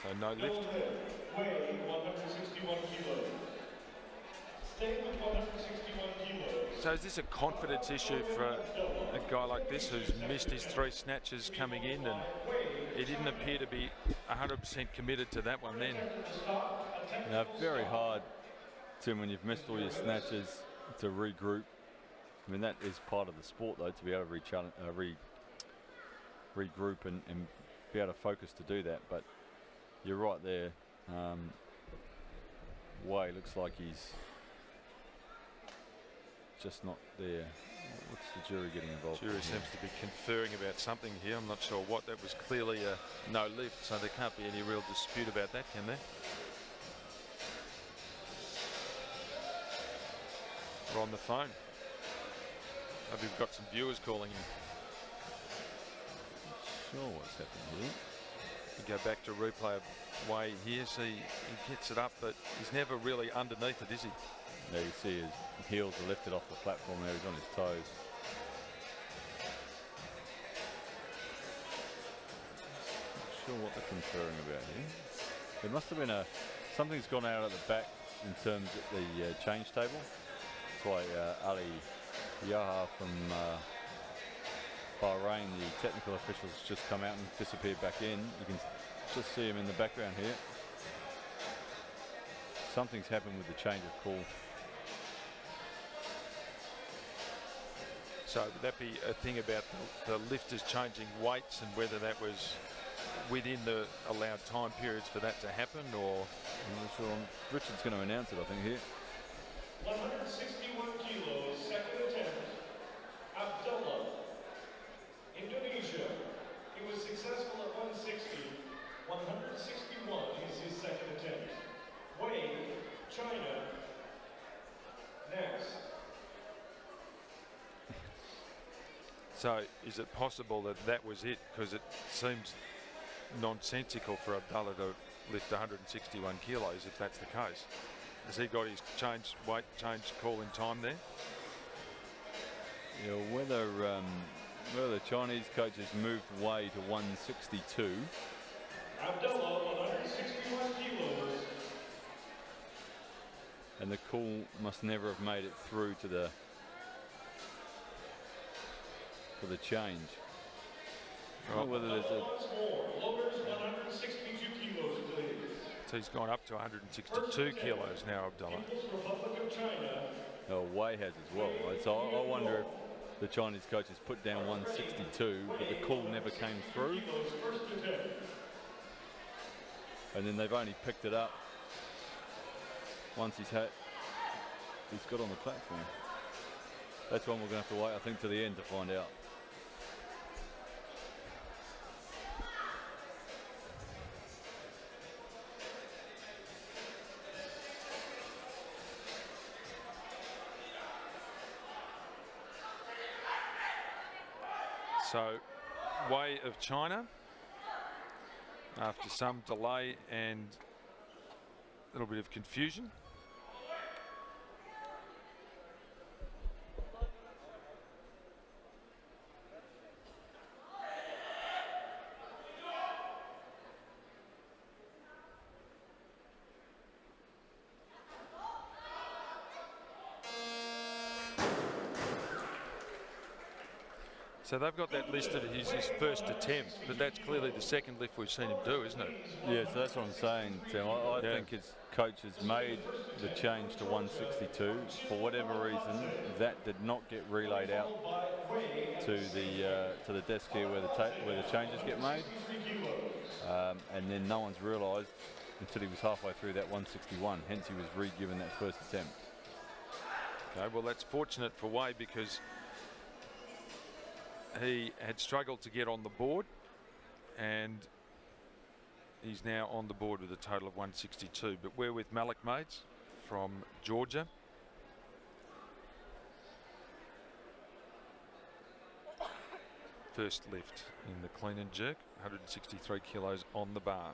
Speaker 1: So no lift.
Speaker 3: Weigh 161 kilos. Stay with 161 kilos.
Speaker 1: So is this a confidence issue for a guy like this who's missed his 3 snatches coming in, and he didn't appear to be 100% committed to that one then?
Speaker 2: Now, very hard, Tim, when you've missed all your snatches to regroup. I mean, that is part of the sport, though, to be able to regroup and be able to focus to do that. But you're right there. Way looks like he's just not there. What's the jury getting involved?
Speaker 1: Jury seems to be conferring about something here. I'm not sure what. That was clearly a no lift, so there can't be any real dispute about that, can there? We're on the phone. Maybe we've got some viewers calling in.
Speaker 2: Not sure what's happening here.
Speaker 1: We go back to replay of Way here. See, he gets it up, but he's never really underneath it, is he?
Speaker 2: There you see his heels are lifted off the platform there. He's on his toes. Not sure what they're conferring about here. There must have been something's gone out at the back in terms of the change table. That's why Ali Yaha from Bahrain, the technical officials just come out and disappeared back in. You can just see him in the background here. Something's happened with the change of call.
Speaker 1: So would that be a thing about the lifters changing weights and whether that was within the allowed time periods for that to happen, or?
Speaker 2: I'm not sure. Richard's going to announce it, I think, here.
Speaker 3: 161 kilos, second attempt. Abdullah, Indonesia. He was successful at 160. 161 is his second attempt. Wei, China. Next.
Speaker 1: So is it possible that that was it? Because it seems nonsensical for Abdullah to lift 161 kilos if that's the case. Has he got his weight change call in time there?
Speaker 2: Yeah, whether the Chinese coaches moved Wei to 162.
Speaker 3: Abdullah, 161 kilos.
Speaker 2: And the call must never have made it through to the for the change.
Speaker 1: Right.
Speaker 2: Whether there's a
Speaker 3: Lowers 162 kilos, please.
Speaker 1: So he's gone up to 162 kilos now, Abdullah.
Speaker 3: Republic of China.
Speaker 2: Wei has as well. Right? So I wonder if the Chinese coaches put down 162, but the call never came through. And then they've only picked it up once he's got on the platform. That's one we're going to have to wait, I think, to the end to find out.
Speaker 1: So, Wei of China, after some delay and a little bit of confusion. So they've got that listed as his first attempt, but that's clearly the second lift we've seen him do, isn't it?
Speaker 2: Yeah, so that's what I'm saying, Tim. I think his coach has made the change to 162. For whatever reason, that did not get relayed out to the desk here where the changes get made. And then no one's realised until he was halfway through that 161. Hence he was re-given that first attempt.
Speaker 1: Okay, well that's fortunate for Wei because he had struggled to get on the board, and he's now on the board with a total of 162. But we're with Malik Mates from Georgia. First lift in the clean and jerk, 163 kilos on the bar.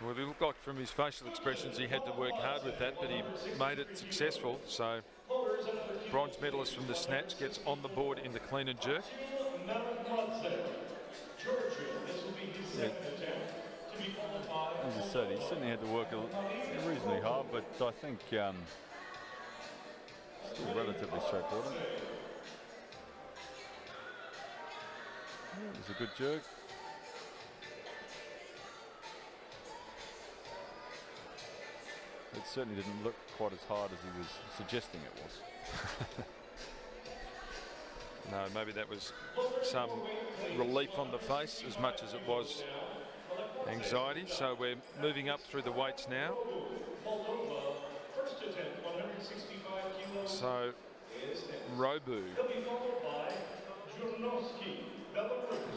Speaker 1: Well, it looked like from his facial expressions he had to work hard with that, but he made it successful. So bronze medalist from the snatch gets on the board in the clean and jerk.
Speaker 2: Yeah. As I said, he certainly had to work reasonably hard, but I think still relatively straightforward. It was a good jerk. It certainly didn't look quite as hard as he was suggesting it was.
Speaker 1: No, maybe that was some relief on the face as much as it was anxiety. So we're moving up through the weights now. So Robu.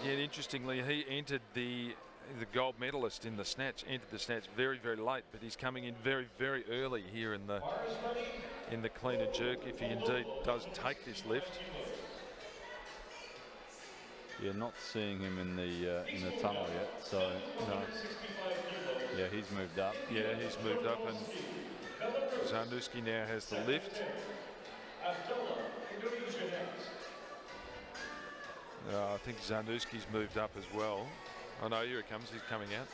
Speaker 1: Again, interestingly, he entered the gold medalist in the snatch, entered the snatch very, very late, but he's coming in very, very early here in the clean and jerk if he indeed does take this lift.
Speaker 2: Yeah, not seeing him in the tunnel yet. So
Speaker 1: No.
Speaker 2: yeah, he's moved up.
Speaker 1: Yeah, he's moved up, and Zarnuski now has the lift. I think Zarnuski's moved up as well. Oh no, here it comes. He's coming out.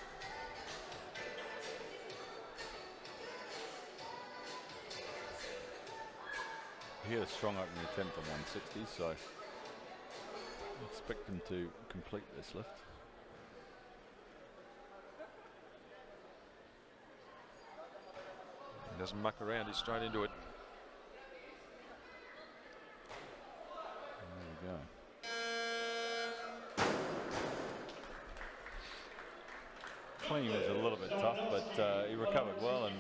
Speaker 2: He had a strong opening attempt on 160, so I expect him to complete this lift.
Speaker 1: He doesn't muck around, he's straight into it.
Speaker 2: There we go. Clean was a little bit tough, but he recovered well, and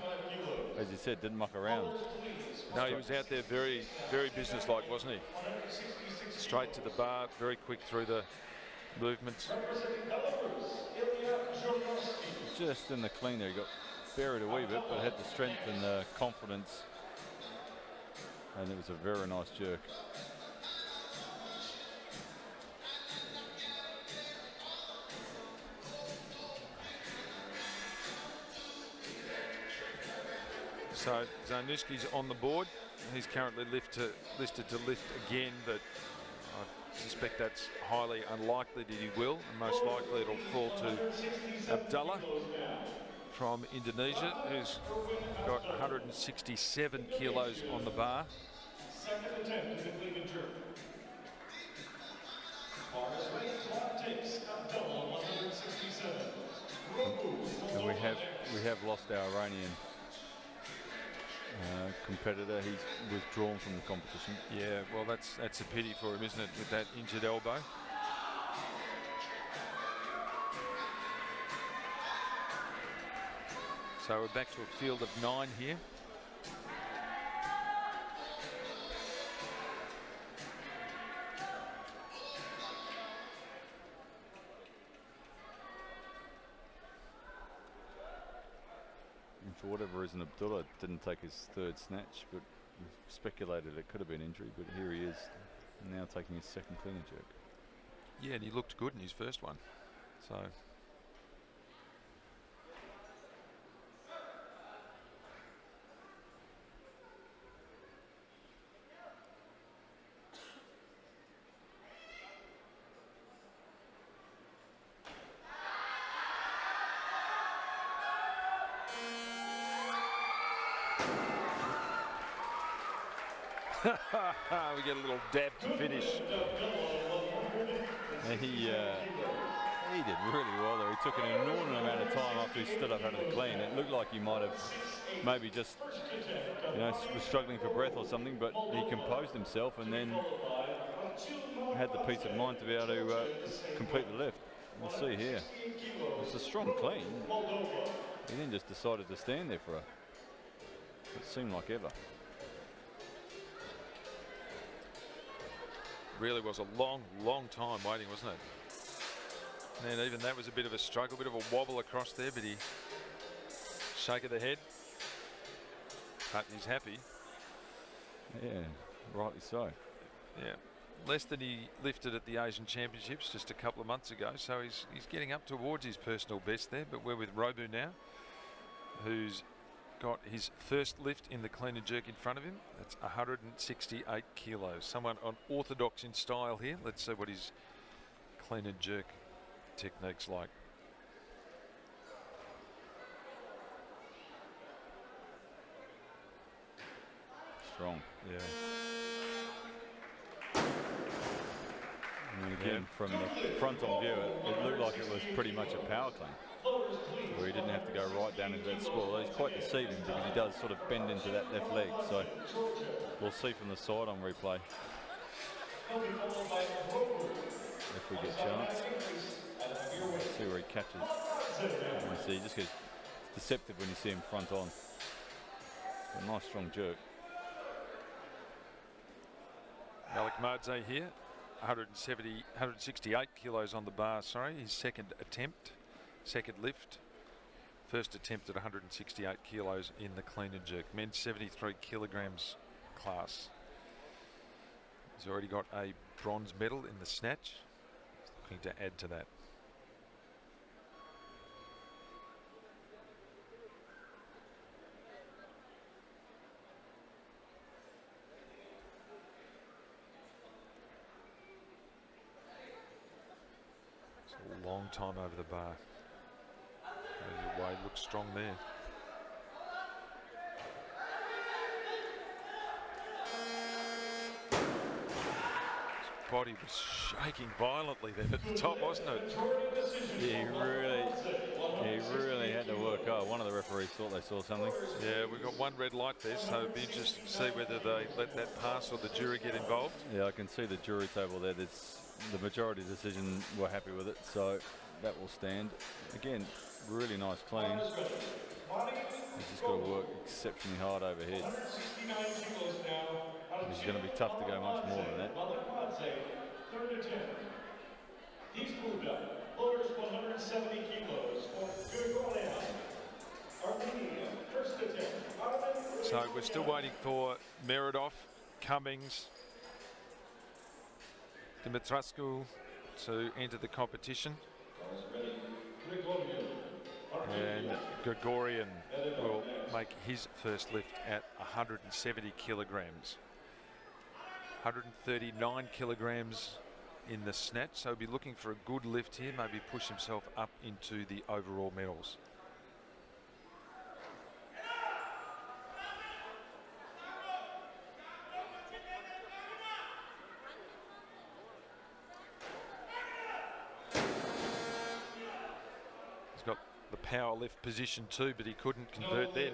Speaker 2: as you said, didn't muck around.
Speaker 1: No, he was out there very, very businesslike, wasn't he? Straight to the bar, very quick through the movements.
Speaker 2: Just in the clean there, he got buried a wee bit, but had the strength and the confidence, and it was a very nice jerk.
Speaker 1: So Zarnuski's on the board. He's currently listed to lift again, but I suspect that's highly unlikely that he will, and most likely it'll fall to Abdullah from Indonesia, who's got 167 kilos on the bar.
Speaker 3: Second attempt at the clean and jerk. Bars weight clock takes Abdullah 167.
Speaker 2: And we have lost our Iranian competitor. He's withdrawn from the competition.
Speaker 1: Yeah, well, that's a pity for him, isn't it, with that injured elbow? So we're back to a field of 9 here.
Speaker 2: And for whatever reason, Abdullah didn't take his third snatch, but we speculated it could have been injury, but here he is now taking his second clean and jerk.
Speaker 1: Yeah, and he looked good in his first one. So we get a little dab to finish.
Speaker 2: And he did really well there. He took an inordinate amount of time after he stood up out of the clean. It looked like he might have maybe just, was struggling for breath or something, but he composed himself and then had the peace of mind to be able to complete the lift. We'll see here. It's a strong clean. He then just decided to stand there for it seemed like ever.
Speaker 1: Really was a long, long time waiting, wasn't it? And even that was a bit of a struggle, bit of a wobble across there, but he shake of the head. But he's happy.
Speaker 2: Yeah, rightly so.
Speaker 1: Yeah, less than he lifted at the Asian Championships just a couple of months ago, so he's getting up towards his personal best there. But we're with Robu now, who's got his first lift in the clean and jerk in front of him. That's 168 kilos. Someone unorthodox in style here. Let's see what his clean and jerk technique's like.
Speaker 2: Strong.
Speaker 1: Yeah.
Speaker 2: And again, from the front on view, it looked like it was pretty much a power clean, where he didn't have to go right down into that score. He's quite deceiving because he does sort of bend into that left leg. So we'll see from the side on replay if we get a chance. See where he catches. You see, he just gets deceptive when you see him front on. A nice strong jerk.
Speaker 1: Malik Madze here, 168 kilos on the bar, sorry. His second attempt, second lift. First attempt at 168 kilos in the clean and jerk. Men's 73 kilograms class. He's already got a bronze medal in the snatch. looking to add to that. It's a long time over the bar. Wade looks strong there. His body was shaking violently then at the top, wasn't it?
Speaker 2: He really had to work hard. One of the referees thought they saw something.
Speaker 1: Yeah, we've got one red light there, so it'd be interesting to see whether they let that pass or the jury get involved.
Speaker 2: Yeah, I can see the jury table there. The majority decision were happy with it, so that will stand. Again, really nice clean. He's just got to work exceptionally hard overhead.
Speaker 3: 169 kilos now.
Speaker 2: He's going to be tough to go much more than that.
Speaker 3: Third attempt. He's moved up. Lowers 170 kilos for Gregorian. Armenia, first attempt.
Speaker 1: So we're still waiting for Meredov, Cummings, Dumitrascu to enter the competition. And Gregorian will make his first lift at 170 kilograms. 139 kilograms in the snatch, so he'll be looking for a good lift here, maybe push himself up into the overall medals. He's got the power lift position too, but he couldn't convert then.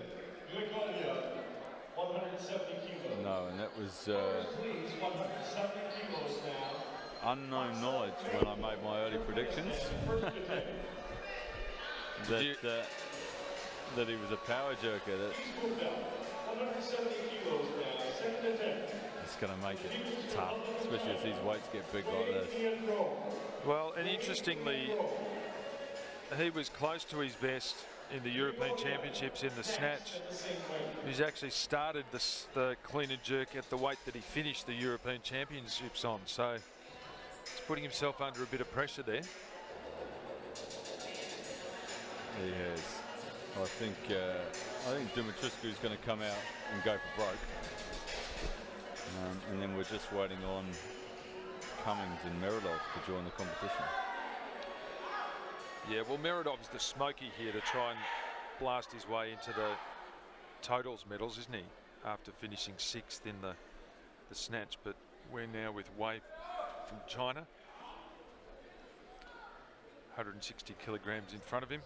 Speaker 3: 170 kilos.
Speaker 2: No, and that was
Speaker 3: 170 kilos now.
Speaker 2: unknown knowledge when I made my early predictions. that he was a power jerker. That it's going to make it tough, especially as these weights get big like this.
Speaker 1: Well, and interestingly, he was close to his best in the European Championships in the snatch. He's actually started the clean and jerk at the weight that he finished the European Championships on. So he's putting himself under a bit of pressure there.
Speaker 2: He has. I think Dumitrescu is going to come out and go for broke. And then we're just waiting on Cummings and Meredov to join the competition.
Speaker 1: Yeah, well, Meredov's the smoky here to try and blast his way into the totals medals, isn't he? After finishing 6th in the snatch, but we're now with Wei from China. 160 kilograms in front of him.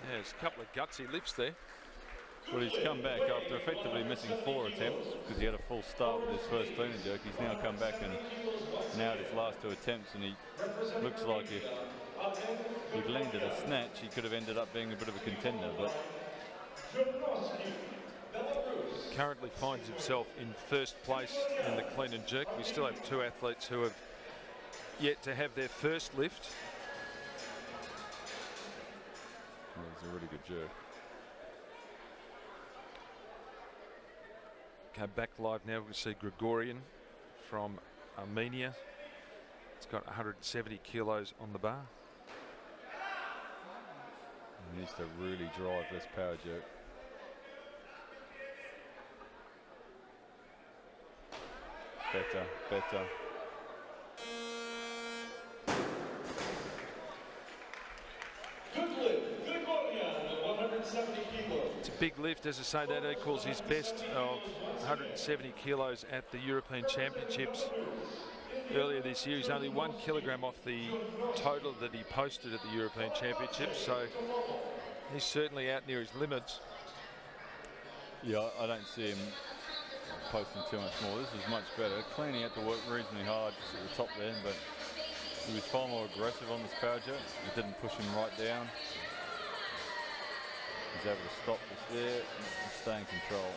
Speaker 1: There's a couple of gutsy lifts there.
Speaker 2: Well, he's come back after effectively missing 4 attempts because he had a full start with his first clean and jerk. He's now come back and now at his last 2 attempts, and he looks like if he'd landed a snatch, he could have ended up being a bit of a contender. But
Speaker 1: currently finds himself in 1st place in the clean and jerk. We still have 2 athletes who have yet to have their first lift.
Speaker 2: It's a really good jerk.
Speaker 1: Okay, back live now. We see Gregorian from Armenia. It's got 170 kilos on the bar.
Speaker 2: He needs to really drive this power jerk. Better.
Speaker 1: It's a big lift, as I say. That equals his best of 170 kilos at the European Championships earlier this year. He's only 1 kilogram off the total that he posted at the European Championships, so he's certainly out near his limits.
Speaker 2: Yeah, I don't see him posting too much more. This is much better. Cleaning had to work reasonably hard just at the top there, but he was far more aggressive on this power jerk. It didn't push him right down. He's able to stop this there and stay in control.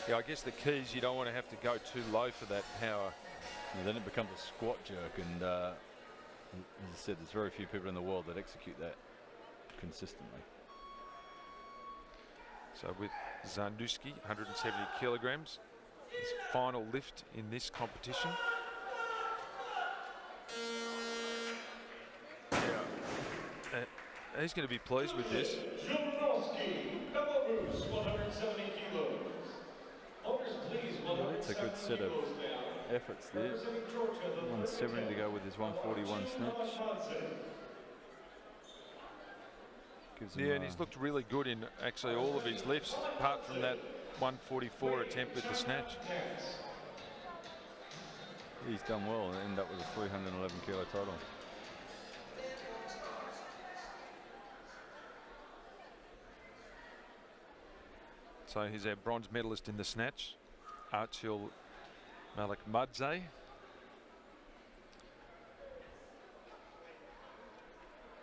Speaker 1: Yeah, I guess the key is you don't want to have to go too low for that power.
Speaker 2: And then it becomes a squat jerk, and as I said, there's very few people in the world that execute that consistently.
Speaker 1: So with Zarnuski, 170 kilograms, his final lift in this competition. Yeah, he's going to be pleased with this.
Speaker 3: Jumnowski, Belarus, 170 kilos. Owners, please,
Speaker 2: Yeah, that's a good set of efforts there.
Speaker 3: representing Georgia, the
Speaker 2: 170 to go with his 141 snatch. Gives him
Speaker 1: Yeah, and he's looked really good in actually all of his lifts, apart from that 144 attempt with the snatch.
Speaker 2: He's done well and ended up with a 311 kilo total.
Speaker 1: So here's our bronze medalist in the snatch, Archil Malikmadze.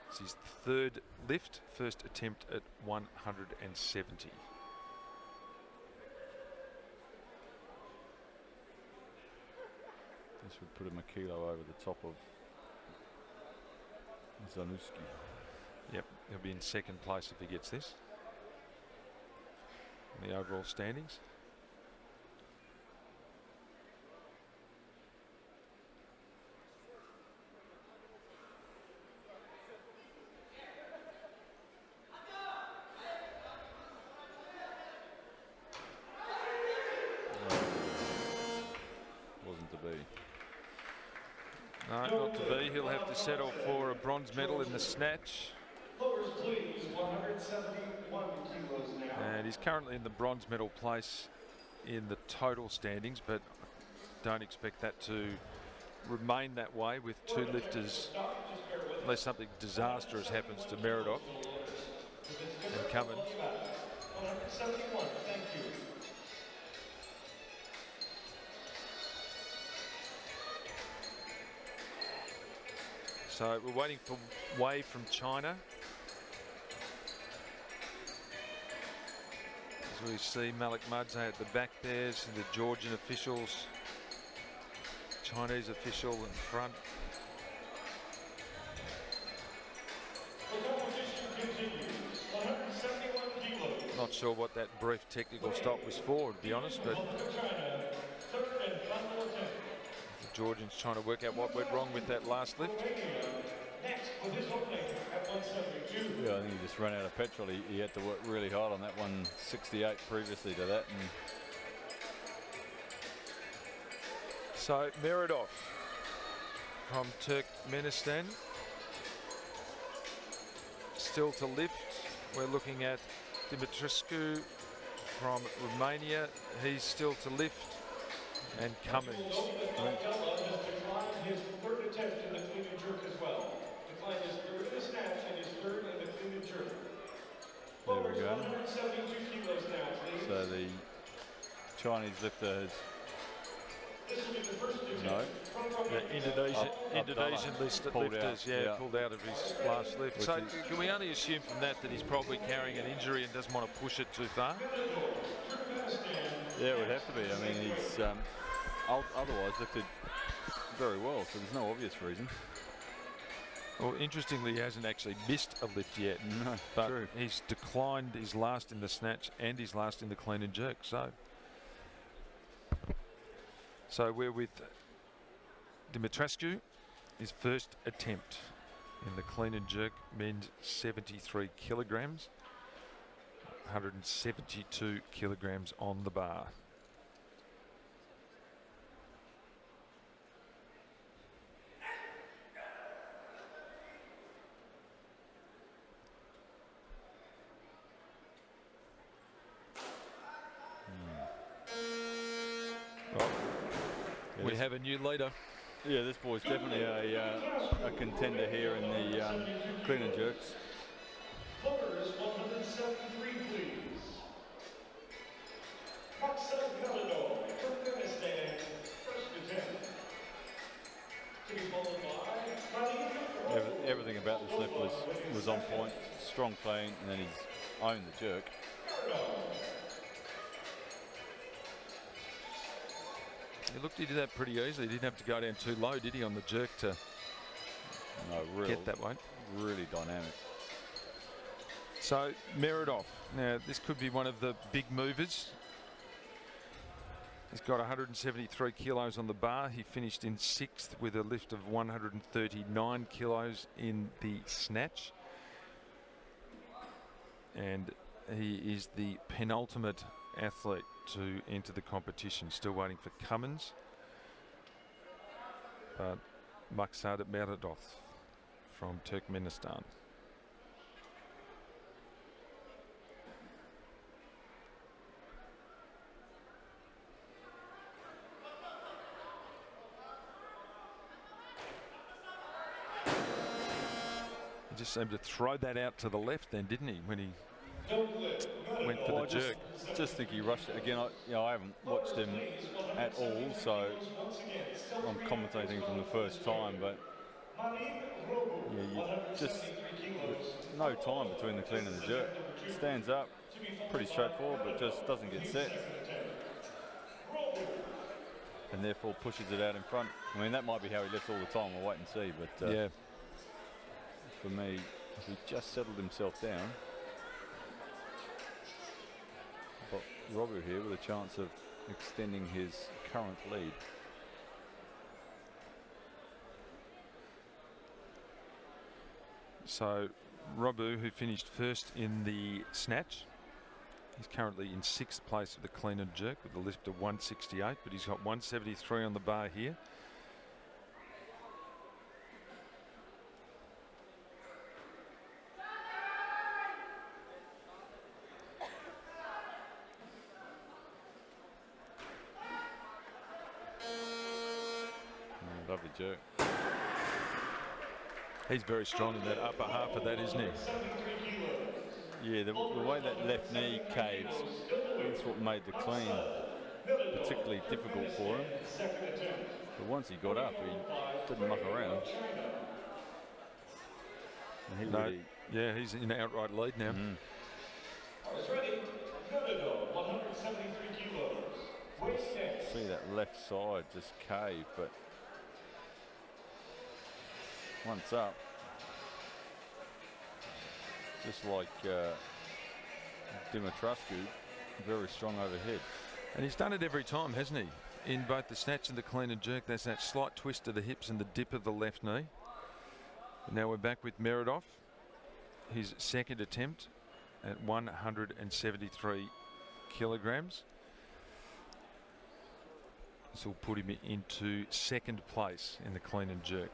Speaker 1: It's his third lift, first attempt at 170.
Speaker 2: This would put him a kilo over the top of Zarnuski.
Speaker 1: Yep, he'll be in second place if he gets this in the overall standings.
Speaker 2: Wasn't to be.
Speaker 1: No, not to be. He'll have to settle for a bronze medal in the snatch.
Speaker 3: Lowers, please, 171 kilos now.
Speaker 1: And he's currently in the bronze medal place in the total standings, but don't expect that to remain that way with two lifters, unless something disastrous happens to Meredov and Cummins.
Speaker 3: 171, thank you.
Speaker 1: So we're waiting for Wei from China. As we see Malikmadze at the back there, see the Georgian officials, Chinese official in front.
Speaker 3: The competition continues. 171 kilos.
Speaker 1: Not sure what that brief technical stop was for, to be honest, but
Speaker 3: China, third and final attempt.
Speaker 1: the Georgians trying to work out what went wrong with that last lift.
Speaker 3: Next with his opening at 172.
Speaker 2: Yeah, I think he just ran out of petrol. He had to work really hard on that 168 previously to that. And
Speaker 1: So Meredov from Turkmenistan still to lift. We're looking at Dimitrescu from Romania. He's still to lift. And Cummins.
Speaker 3: Abdullah has declined his third attempt in the clean and jerk as well. Declined his third in the snatch and his third in the clean and jerk.
Speaker 2: there we go.
Speaker 3: 172 kilos now, please.
Speaker 2: So the Chinese lifter has
Speaker 3: This will be the first attempt.
Speaker 2: no.
Speaker 1: The Indonesian
Speaker 2: Abdullah
Speaker 1: lifters,
Speaker 2: pulled out,
Speaker 1: pulled out of his last lift. So can we only assume from that that he's probably carrying an injury and doesn't want to push it too far?
Speaker 2: Yeah, it would have to be. I mean, he's otherwise lifted very well, so there's no obvious reason.
Speaker 1: Well, interestingly, he hasn't actually missed a lift yet.
Speaker 2: No,
Speaker 1: but
Speaker 2: true.
Speaker 1: he's declined his last in the snatch and his last in the clean and jerk. So we're with Dimitrescu, his first attempt in the clean and jerk, men's 73 kilograms, 172 kilograms on the bar. Well, we have a new leader.
Speaker 2: Yeah, this boy's definitely a contender here in the clean and jerks.
Speaker 3: Voters 173, please. Marcel Galado, Turkmenistan, first attempt. To be followed by Khalid.
Speaker 2: Everything about this lift was on point, strong clean, and then he's owned the jerk.
Speaker 1: He looked, he did that pretty easily. He didn't have to go down too low, did he, on the jerk to get that one?
Speaker 2: Really dynamic.
Speaker 1: So Meredith, now this could be one of the big movers. He's got 173 kilos on the bar. He finished in 6th with a lift of 139 kilos in the snatch. And he is the penultimate athlete to enter the competition. Still waiting for Cummins. But Maksad Meredith from Turkmenistan. He just seemed to throw that out to the left then, didn't he, when he went for the jerk?
Speaker 2: Just think he rushed it again. I haven't watched him at all, so I'm commentating from the first time, but yeah, you just no time between the clean and the jerk. Stands up, pretty straightforward, but just doesn't get set, and therefore pushes it out in front. I mean, that might be how he lifts all the time. We'll wait and see, but
Speaker 1: yeah,
Speaker 2: for me, if he just settled himself down. But Robu here with a chance of extending his current lead.
Speaker 1: So Robu, who finished 1st in the snatch, he's currently in 6th place with the clean and jerk with a lift of 168, but he's got 173 on the bar here.
Speaker 2: Lovely jerk.
Speaker 1: He's very strong in that upper half of that, isn't he?
Speaker 2: Yeah, the way that left knee caves, that's what made the clean particularly difficult for him. But once he got up, he didn't muck around. And he really,
Speaker 1: yeah, he's in outright lead now.
Speaker 2: See that left side just cave, but once up, just like Dimitrescu, very strong overhead.
Speaker 1: And he's done it every time, hasn't he? In both the snatch and the clean and jerk, there's that slight twist of the hips and the dip of the left knee. And now we're back with Meredith, his 2nd attempt at 173 kilograms. This will put him into 2nd place in the clean and jerk.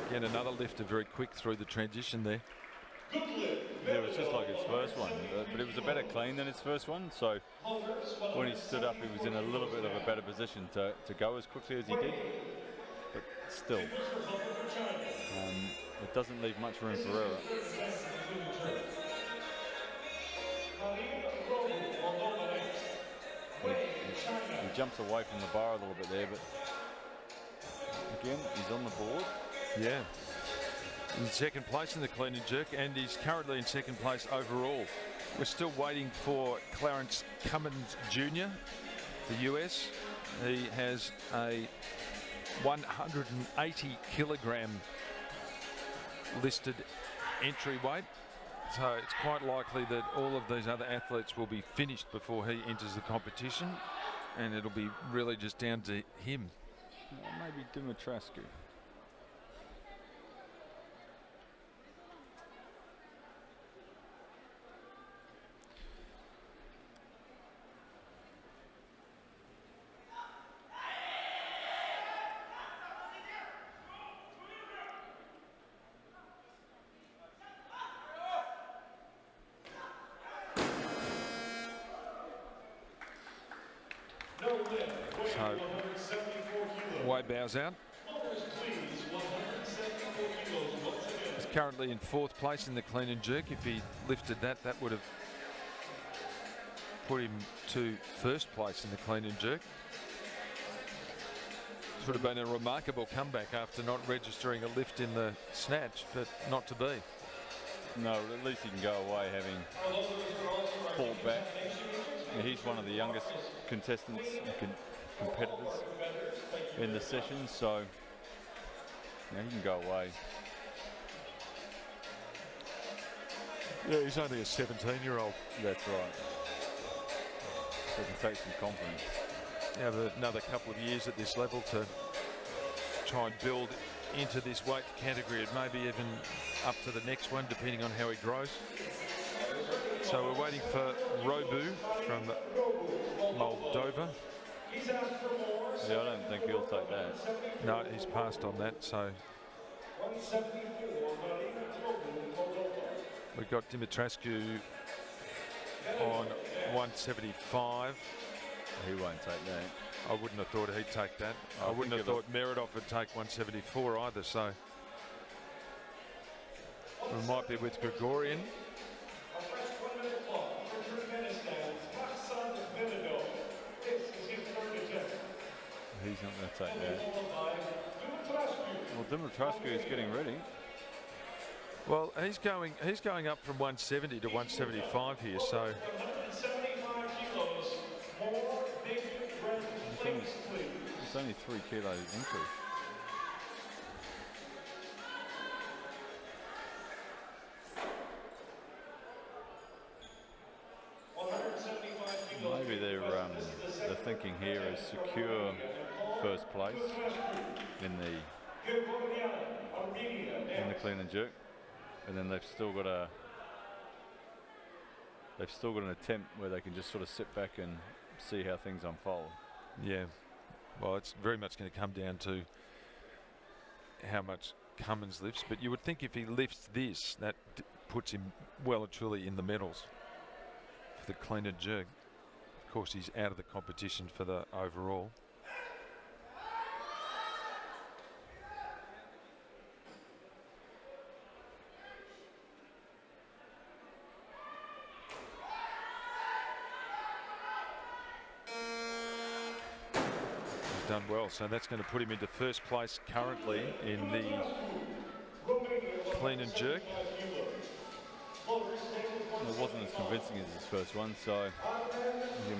Speaker 1: Again, another lifter very quick through the transition there.
Speaker 2: Yeah, it was just like his first one, but it was a better clean than his first one. So when he stood up, he was in a little bit of a better position to go as quickly as he did. But still, it doesn't leave much room for error. He jumps away from the bar a little bit there, but again, he's on the board.
Speaker 1: Yeah. In 2nd place in the clean and jerk, and he's currently in 2nd place overall. We're still waiting for Clarence Cummins Jr., the US. He has a 180 kilogram listed entry weight. So it's quite likely that all of these other athletes will be finished before he enters the competition, and it'll be really just down to him.
Speaker 2: Maybe Dimitrescu.
Speaker 1: So Way bows out. He's currently in 4th place in the clean and jerk. If he lifted that, that would have put him to first place in the clean and jerk. This would have been a remarkable comeback after not registering a lift in the snatch, but not to be.
Speaker 2: No, at least he can go away having fought back. Yeah, he's one of the youngest contestants and competitors in the session, so yeah, he can go away.
Speaker 1: Yeah, he's only a 17-year-old.
Speaker 2: That's right. So he can take some confidence.
Speaker 1: You have another couple of years at this level to try and build into this weight category, and maybe even up to the next one, depending on how he grows. So we're waiting for Robu from Moldova.
Speaker 2: Yeah, I don't think he'll take that.
Speaker 1: No, he's passed on that, so we've got Dimitrascu on 175.
Speaker 2: He won't take that.
Speaker 1: I wouldn't have thought he'd take that. I wouldn't have thought Meredov would take 174 either, so we might be with Gregorian.
Speaker 2: He's not going to take that. Well, Dimitrascu is getting ready.
Speaker 1: Well, he's going up from 170 to 175 here, so
Speaker 2: it's only 3 kilos increase. Maybe they're thinking here is secure first place in the clean and jerk, and then they've still got an attempt where they can just sort of sit back and see how things unfold.
Speaker 1: yeah. Well, it's very much going to come down to how much Cummins lifts, but you would think if he lifts this, that puts him well and truly in the medals for the clean and jerk. Of course, he's out of the competition for the overall. He's done well, so that's going to put him into first place currently in the clean and jerk.
Speaker 2: It wasn't as convincing as his first one, so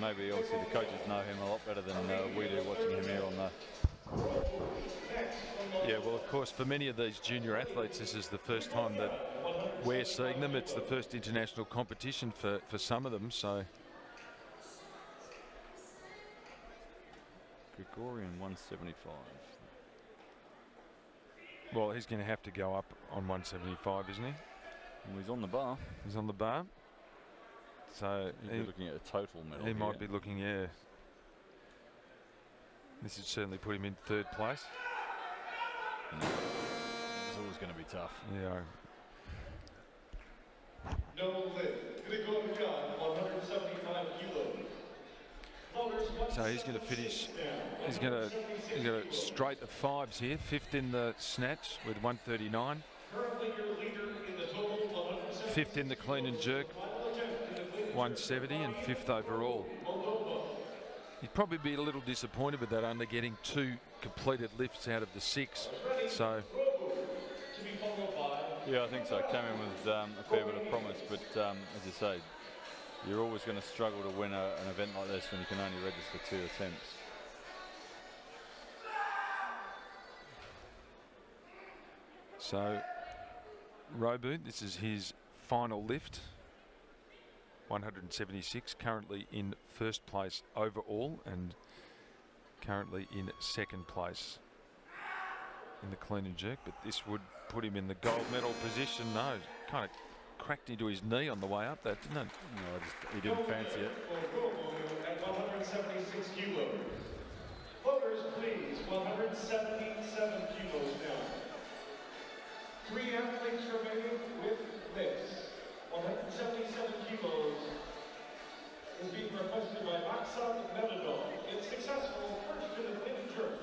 Speaker 2: maybe obviously the coaches know him a lot better than we do watching him here on the...
Speaker 1: Yeah, well, of course, for many of these junior athletes, this is the first time that we're seeing them. It's the first international competition for some of them, so...
Speaker 2: Gregorian 175.
Speaker 1: Well, he's going to have to go up on 175, isn't he?
Speaker 2: Well, he's on the bar.
Speaker 1: He's on the bar. So
Speaker 2: he'll be looking at a total medal.
Speaker 1: He might be looking, yeah. This would certainly put him in third place.
Speaker 2: No. It's always going to be tough.
Speaker 1: Yeah.
Speaker 3: No lift. Gregorian, 175 kilos.
Speaker 1: So he's going to finish. He's going to straight of fives here. Fifth in the snatch with 139. Fifth in the clean and jerk, 170, and fifth overall. He'd probably be a little disappointed with that, under getting 2 completed lifts out of the 6. So
Speaker 2: yeah, I think so. Came in with a fair bit of promise, but as you say, you're always going to struggle to win an event like this when you can only register 2 attempts.
Speaker 1: So Robu, this is his final lift, 176, currently in first place overall and currently in second place in the clean and jerk, but this would put him in the gold medal position. No, kind of cracked into his knee on the way up, that didn't it?
Speaker 2: No, he didn't fancy it.
Speaker 3: At 176 kilos. Voters, please, 177 kilos now. 3 athletes remaining with this. 177 kilos is being requested by Oksana Melodov. It's successful first in the clean and jerk.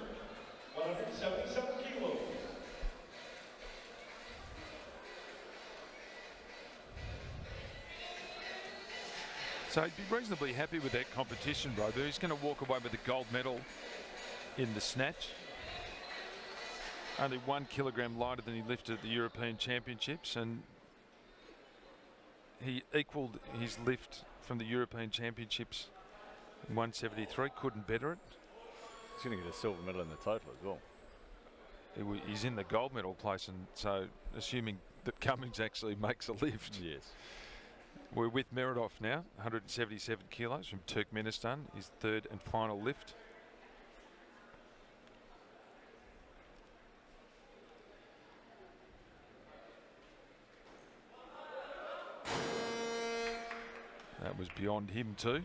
Speaker 3: 177 kilos.
Speaker 1: So he'd be reasonably happy with that competition, Robu. He's going to walk away with the gold medal in the snatch. Only 1 kilogram lighter than he lifted at the European Championships, and he equalled his lift from the European Championships in 173. Couldn't better it.
Speaker 2: He's going to get a silver medal in the total as well.
Speaker 1: He's in the gold medal place, and so assuming that Cummings actually makes a lift.
Speaker 2: Yes.
Speaker 1: We're with Meredov now, 177 kilos from Turkmenistan, his third and final lift. That was beyond him too.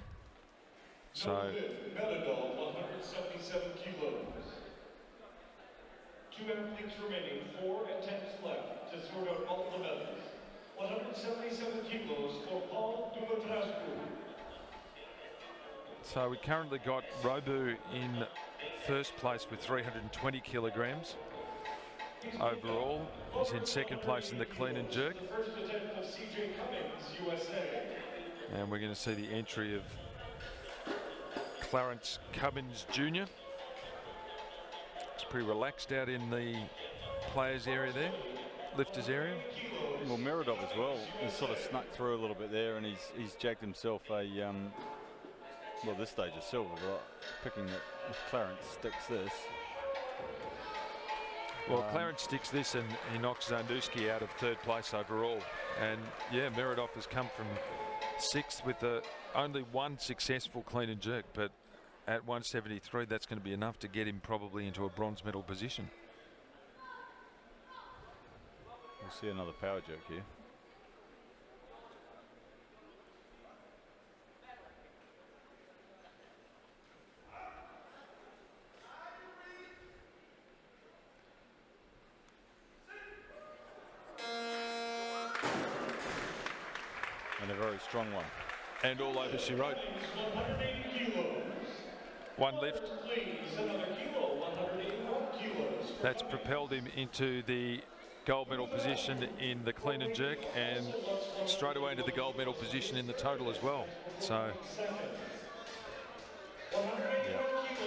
Speaker 1: So
Speaker 3: Meredov, 177 kilos. 2 athletes remaining, 4 attempts left to sort out all the medals. 177 kilos for Paul Dumatrascu.
Speaker 1: So we currently got Robu in first place with 320 kilograms overall. He's in second place in the clean and jerk.
Speaker 3: The first attempt of CJ Cummings, USA.
Speaker 1: And we're going to see the entry of Clarence Cummins Jr. It's pretty relaxed out in the players area there, lifters area.
Speaker 2: Well, Meredov as well has sort of snuck through a little bit there, and he's jacked himself a well, this stage of silver, but picking that if Clarence sticks this.
Speaker 1: Well, Clarence sticks this and he knocks Zanduski out of third place overall. And yeah, Meredov has come from 6th with only 1 successful clean and jerk, but at 173 that's going to be enough to get him probably into a bronze medal position.
Speaker 2: We'll see another power jerk here. And a very strong one.
Speaker 1: And all over she wrote.
Speaker 3: 180 kilos.
Speaker 1: 1 lift.
Speaker 3: Please, another kilo, 181 kilos.
Speaker 1: That's propelled him into the gold medal position in the clean and jerk, and straight away into the gold medal position in the total as well. So
Speaker 2: yeah,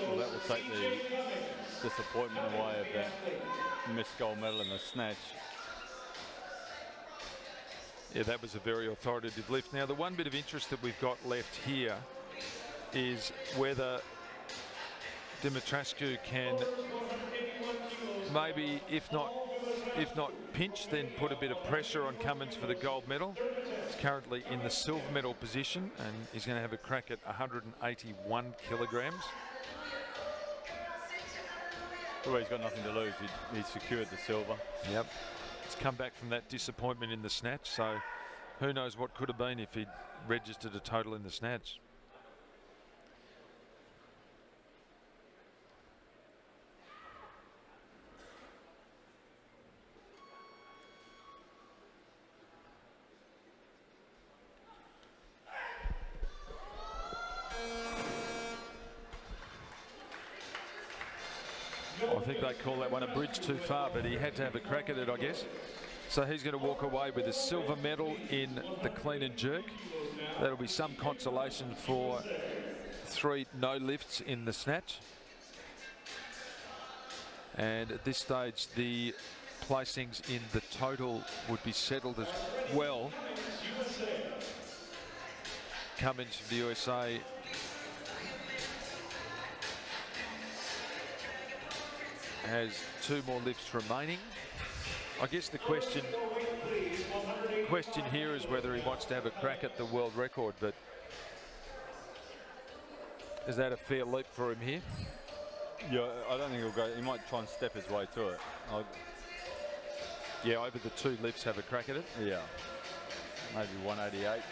Speaker 2: well, that will take the disappointment away of that missed gold medal in the snatch.
Speaker 1: yeah, that was a very authoritative lift. Now the one bit of interest that we've got left here is whether Dumatrascu can maybe, if not pinch, then put a bit of pressure on Cummins for the gold medal. He's currently in the silver medal position, and he's going to have a crack at 181 kilograms.
Speaker 2: Well, he's got nothing to lose. He's secured the silver.
Speaker 1: Yep. He's come back from that disappointment in the snatch, so who knows what could have been if he'd registered a total in the snatch. I think they call that one a bridge too far, but he had to have a crack at it, I guess. So he's going to walk away with a silver medal in the clean and jerk. That'll be some consolation for 3 no lifts in the snatch. And at this stage, the placings in the total would be settled as well. Cummins from the USA has 2 more lifts remaining. I guess the question here is whether he wants to have a crack at the world record, but is that a fair leap for him here?
Speaker 2: Yeah, I don't think he'll go. He might try and step his way to it.
Speaker 1: Yeah, over the 2 lifts, have a crack at it.
Speaker 2: Yeah, maybe 188.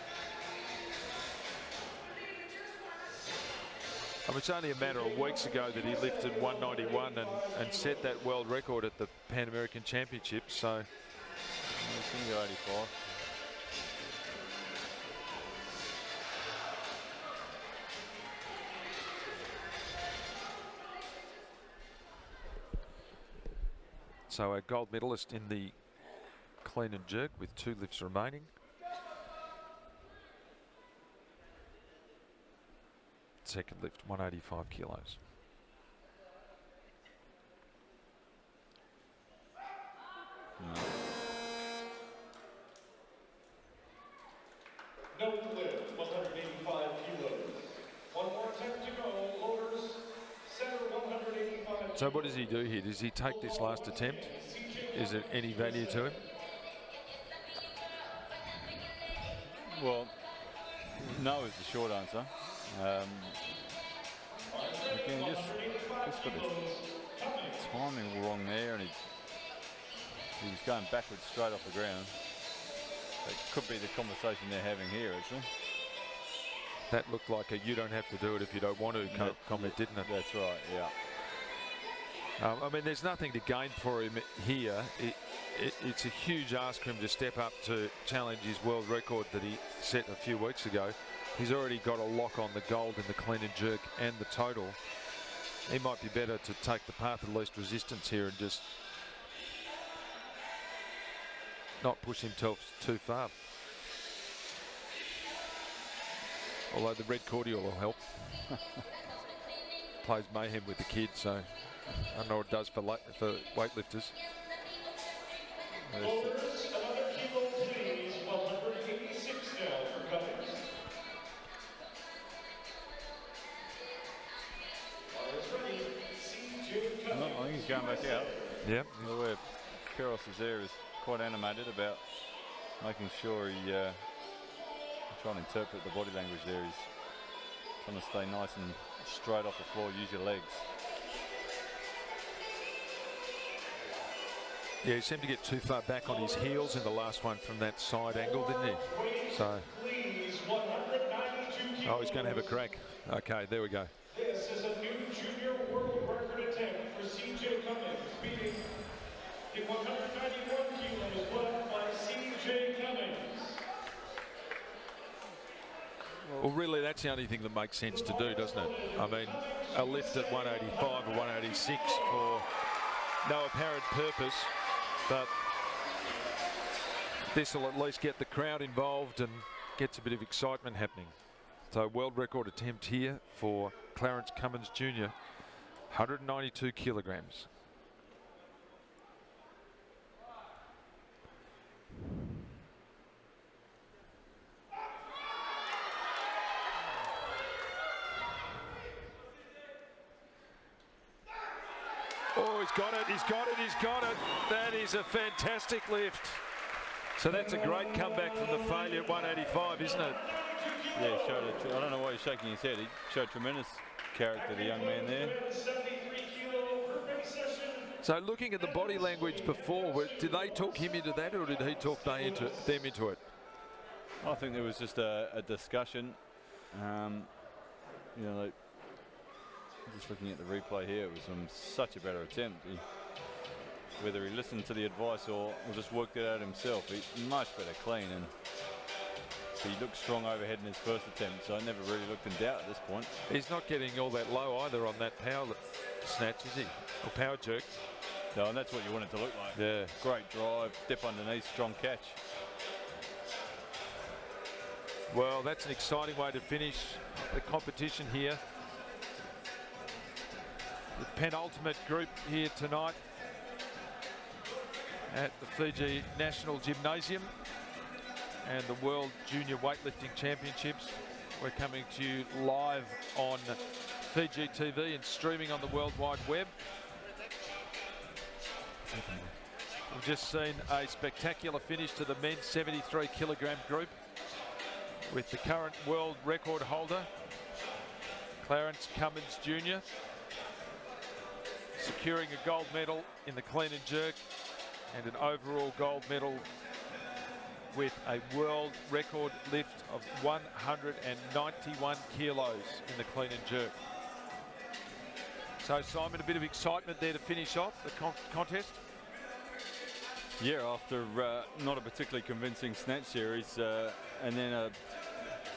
Speaker 1: I mean, it's only a matter of weeks ago that he lifted 191 and set that world record at the Pan American Championships. So
Speaker 2: He's going to go 85.
Speaker 1: So a gold medalist in the clean and jerk with 2 lifts remaining. second lift, 185 kilos.
Speaker 3: No lift, 185 kilos. One more attempt to go. Loaders, center 185.
Speaker 1: So what does he do here? Does he take this last attempt? Is it any value to him?
Speaker 2: Well, no is the short answer. Again, just got his timing wrong there, and he was going backwards straight off the ground. That could be the conversation they're having here, actually.
Speaker 1: That looked like a "you don't have to do it if you don't want to" comment, didn't it?
Speaker 2: That's right, yeah.
Speaker 1: I mean, there's nothing to gain for him here. It's a huge ask for him to step up to challenge his world record that he set a few weeks ago. He's already got a lock on the gold in the clean and jerk and the total. He might be better to take the path of least resistance here and just not push himself too far. Although the red cordial will help. Plays mayhem with the kids, so I don't know what it does for weightlifters.
Speaker 3: Loaders, another kilo, please. 186 now for Cummings.
Speaker 2: I think he's going back out.
Speaker 1: Yep.
Speaker 2: The way Peros is there is quite animated about making sure he trying to interpret the body language there. He's trying to stay nice and straight off the floor, use your legs.
Speaker 1: Yeah, he seemed to get too far back on his heels in the last one from that side angle, didn't he? So, oh, he's going to have a crack. Okay, there we go.
Speaker 3: This is a new junior world record attempt for CJ Cummings, beating the 191 kilos put up by CJ Cummings.
Speaker 1: Well, really, that's the only thing that makes sense to do, doesn't it? I mean, a lift at 185 or 186 for no apparent purpose, but this will at least get the crowd involved and gets a bit of excitement happening. So, world record attempt here for Clarence Cummins Jr., 192 kilograms. Oh, he's got it, he's got it, he's got it. That is a fantastic lift. So that's a great comeback from the failure at 185, isn't it?
Speaker 2: Yeah, he showed it. I don't know why he's shaking his head. He showed tremendous character, the young man there.
Speaker 1: So looking at the body language before, did they talk him into that, or did he talk them into it?
Speaker 2: I think there was just a discussion. You know, just looking at the replay here, it was such a better attempt. Whether he listened to the advice or just worked it out himself, he's much better clean, and he looked strong overhead in his first attempt, so I never really looked in doubt at this point.
Speaker 1: He's not getting all that low either on that power snatch, is he? Or power jerk.
Speaker 2: No, and that's what you want it to look like.
Speaker 1: Yeah.
Speaker 2: Great drive, dip underneath, strong catch.
Speaker 1: Well, that's an exciting way to finish the competition here. The penultimate group here tonight at the Fiji National Gymnasium and the World Junior Weightlifting Championships. We're coming to you live on Fiji TV and streaming on the World Wide Web. We've just seen a spectacular finish to the men's 73 kilogram group with the current world record holder, Clarence Cummins Jr., securing a gold medal in the clean and jerk and an overall gold medal with a world record lift of 191 kilos in the clean and jerk. So, Simon, a bit of excitement there to finish off the contest.
Speaker 2: Yeah, after not a particularly convincing snatch series and then a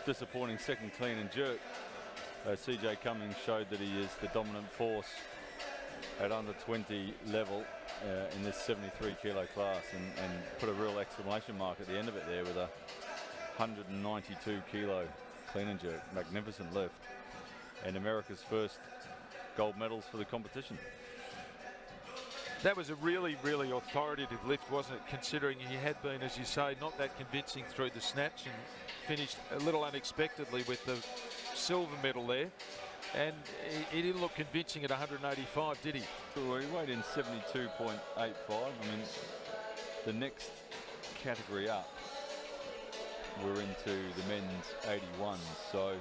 Speaker 2: disappointing second clean and jerk, CJ Cummings showed that he is the dominant force at under 20 level in this 73 kilo class, and put a real exclamation mark at the end of it there with a 192 kilo clean and jerk. Magnificent lift. and America's first gold medals for the competition.
Speaker 1: That was a really, really authoritative lift, wasn't it? Considering he had been, as you say, not that convincing through the snatch and finished a little unexpectedly with the silver medal there. And he didn't look convincing at 185, did he?
Speaker 2: Well, he weighed in 72.85. I mean, the next category up, we're into the men's 81. So,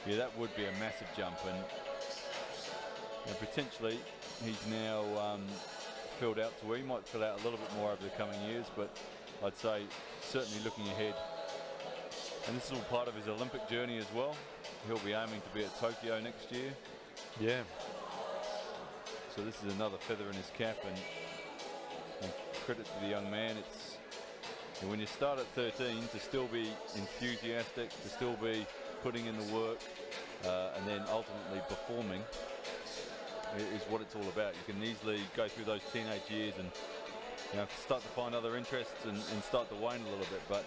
Speaker 2: yeah, that would be a massive jump. And potentially, he's now filled out to where he might fill out a little bit more over the coming years. But I'd say certainly looking ahead. And this is all part of his Olympic journey as well. He'll be aiming to be at Tokyo next year.
Speaker 1: Yeah.
Speaker 2: So this is another feather in his cap, and credit to the young man. It's when you start at 13 to still be enthusiastic, to still be putting in the work, and then ultimately performing is what it's all about. You can easily go through those teenage years and start to find other interests and start to wane a little bit, but.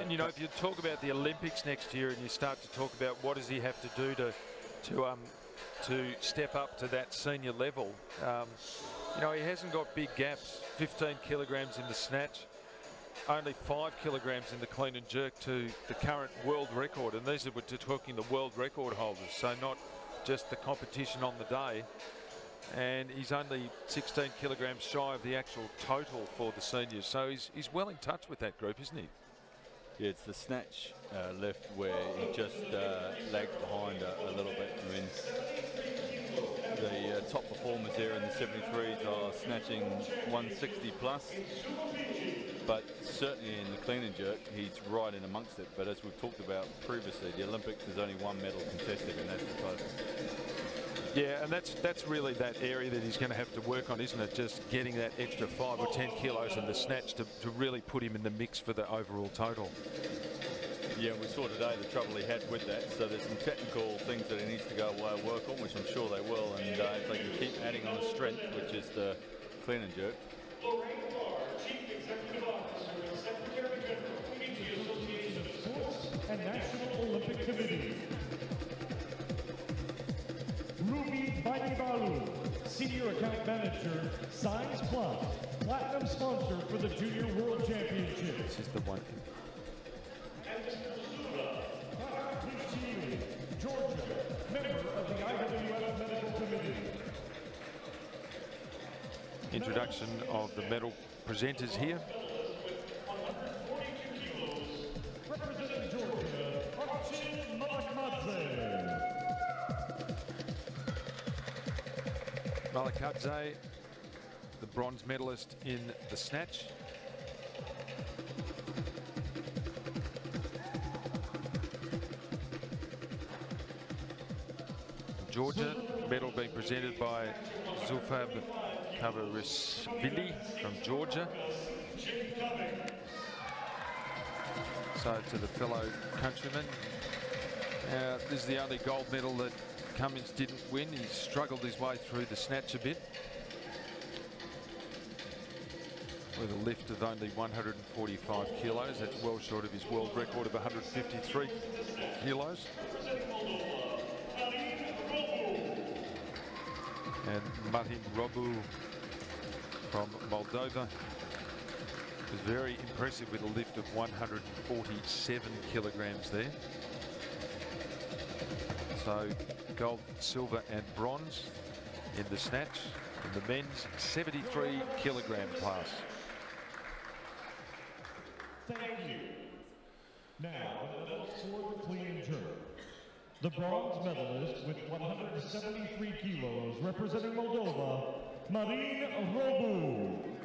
Speaker 1: And if you talk about the Olympics next year and you start to talk about what does he have to do to step up to that senior level, he hasn't got big gaps. 15 kilograms in the snatch, only 5 kilograms in the clean and jerk to the current world record, and these are we're talking the world record holders, so not just the competition on the day. And he's only 16 kilograms shy of the actual total for the seniors, so he's well in touch with that group, isn't he?
Speaker 2: Yeah, it's the snatch lift where he just lags behind a little bit. I mean, the top performers here in the 73s are snatching 160 plus, but certainly in the clean and jerk, he's right in amongst it. But as we've talked about previously, the Olympics, there's only one medal contested, and that's the total.
Speaker 1: Yeah, and that's really that area that he's going to have to work on, isn't it? Just getting that extra 5 or 10 kilos in the snatch to really put him in the mix for the overall total.
Speaker 2: Yeah, we saw today the trouble he had with that. So there's some technical things that he needs to go away and work on, which I'm sure they will. And if they can keep adding on the strength, which is the clean and jerk.
Speaker 3: Chief Executive Officer and Secretary General, PG Association of Sports and National Olympic Committee. Ruby Baibalu, Senior Account Manager, Science Plus, Platinum Sponsor for the Junior World Championships.
Speaker 1: This is the one.
Speaker 3: And Mr. Zura, Georgia, member of the IWF Medical Committee.
Speaker 1: Introduction of the medal presenters here.
Speaker 3: Representing Georgia, Archie Malakadze.
Speaker 1: Malakadze, the bronze medalist in the snatch. Georgia, medal being presented by Zufab Kavarishvili from Georgia. So to the fellow countrymen. This is the only gold medal that Cummins didn't win. He struggled his way through the snatch a bit with a lift of only 145 kilos. That's well short of his world record of 153 kilos. And Martin Robu from Moldova was very impressive with a lift of 147 kilograms there. So gold, silver and bronze in the snatch in the men's 73 kilogram class.
Speaker 3: Thank you. Now, the medals for the clean and jerk. The bronze medalist with 173 kilos, representing Moldova, Marin Robu.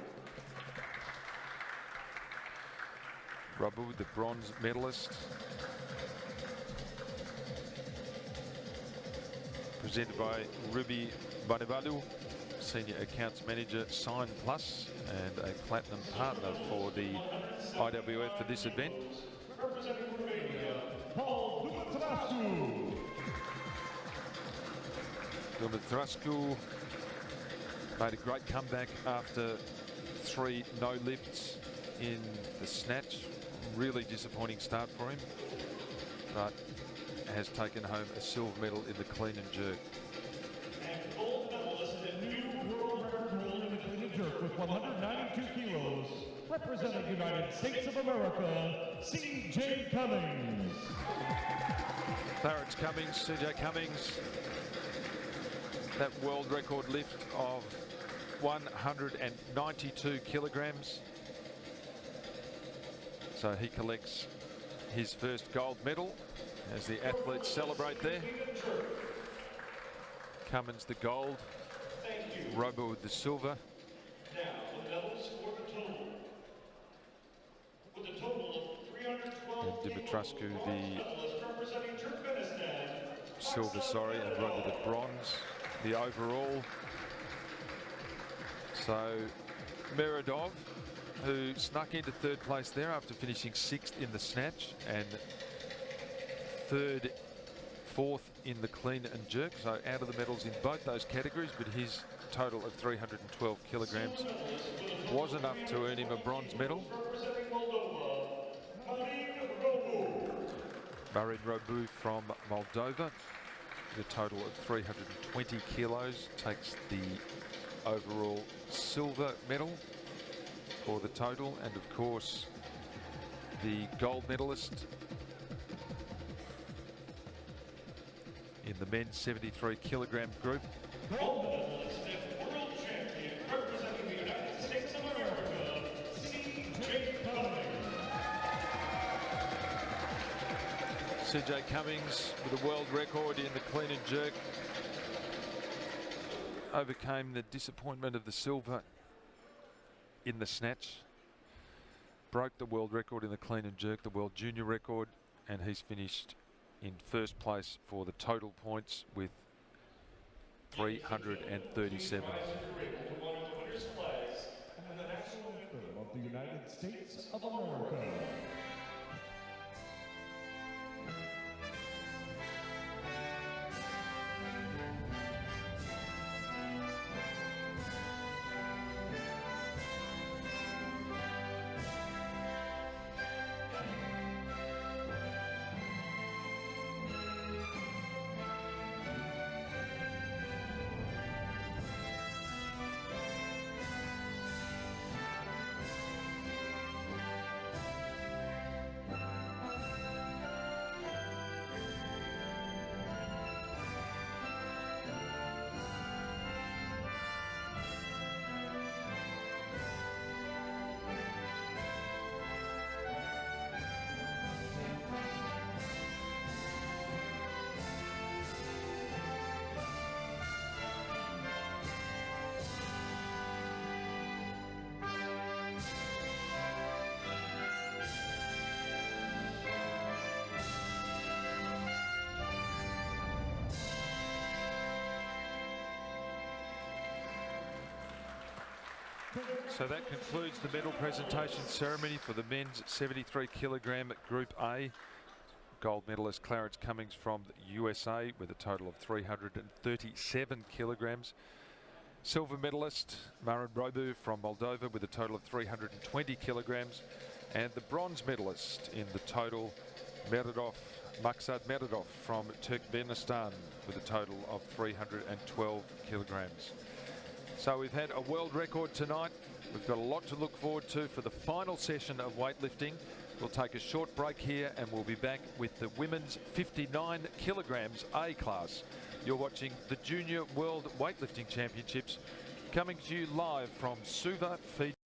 Speaker 1: Robu, the bronze medalist. Presented by Ruby Banivalu, Senior Accounts Manager, Sign Plus, and a platinum partner for the IWF for this event.
Speaker 3: Representing Romania, Paul Dumitrascu.
Speaker 1: Dumitrascu made a great comeback after 3 no lifts in the snatch. Really disappointing start for him, but has taken home a silver medal in the clean and jerk.
Speaker 3: And gold medalist in new world record gold in the clean and jerk with 192 kilos, representing the United States of America, C.J. Cummings.
Speaker 1: Clarence Cummings, CJ Cummings, that world record lift of 192 kilograms. So he collects his first gold medal as the athletes celebrate there. Cummins the gold, Robo with the silver.
Speaker 3: Now the medals for the total. With a total of 312
Speaker 1: And Dimitrescu the
Speaker 3: medalist representing Turkmenistan.
Speaker 1: silver, sorry, and Robo the bronze, the overall. So Meredov, who snuck into third place there after finishing 6th in the snatch and 3rd, 4th in the clean and jerk, so out of the medals in both those categories, but his total of 312 kilograms was enough to earn him a bronze medal. Marin Robu from Moldova, the total of 320 kilos, takes the overall silver medal for the total. And of course the gold medalist in the men's 73 kilogram group,
Speaker 3: Gold medalist and world champion representing the United States of America, C.J. Cummings.
Speaker 1: CJ Cummings with a world record in the clean and jerk, overcame the disappointment of the silver in the snatch, broke the world record in the clean and jerk, the world junior record, and he's finished in first place for the total points with 337.
Speaker 3: Of the United States of America.
Speaker 1: So that concludes the medal presentation ceremony for the men's 73 kilogram Group A. Gold medalist Clarence Cummings from the USA with a total of 337 kilograms. Silver medalist Marin Robu from Moldova with a total of 320 kilograms. And the bronze medalist in the total, Maksad Meredov from Turkmenistan with a total of 312 kilograms. So we've had a world record tonight. We've got a lot to look forward to for the final session of weightlifting. We'll take a short break here and we'll be back with the women's 59 kilograms A class. You're watching the Junior World Weightlifting Championships coming to you live from Suva, Fiji.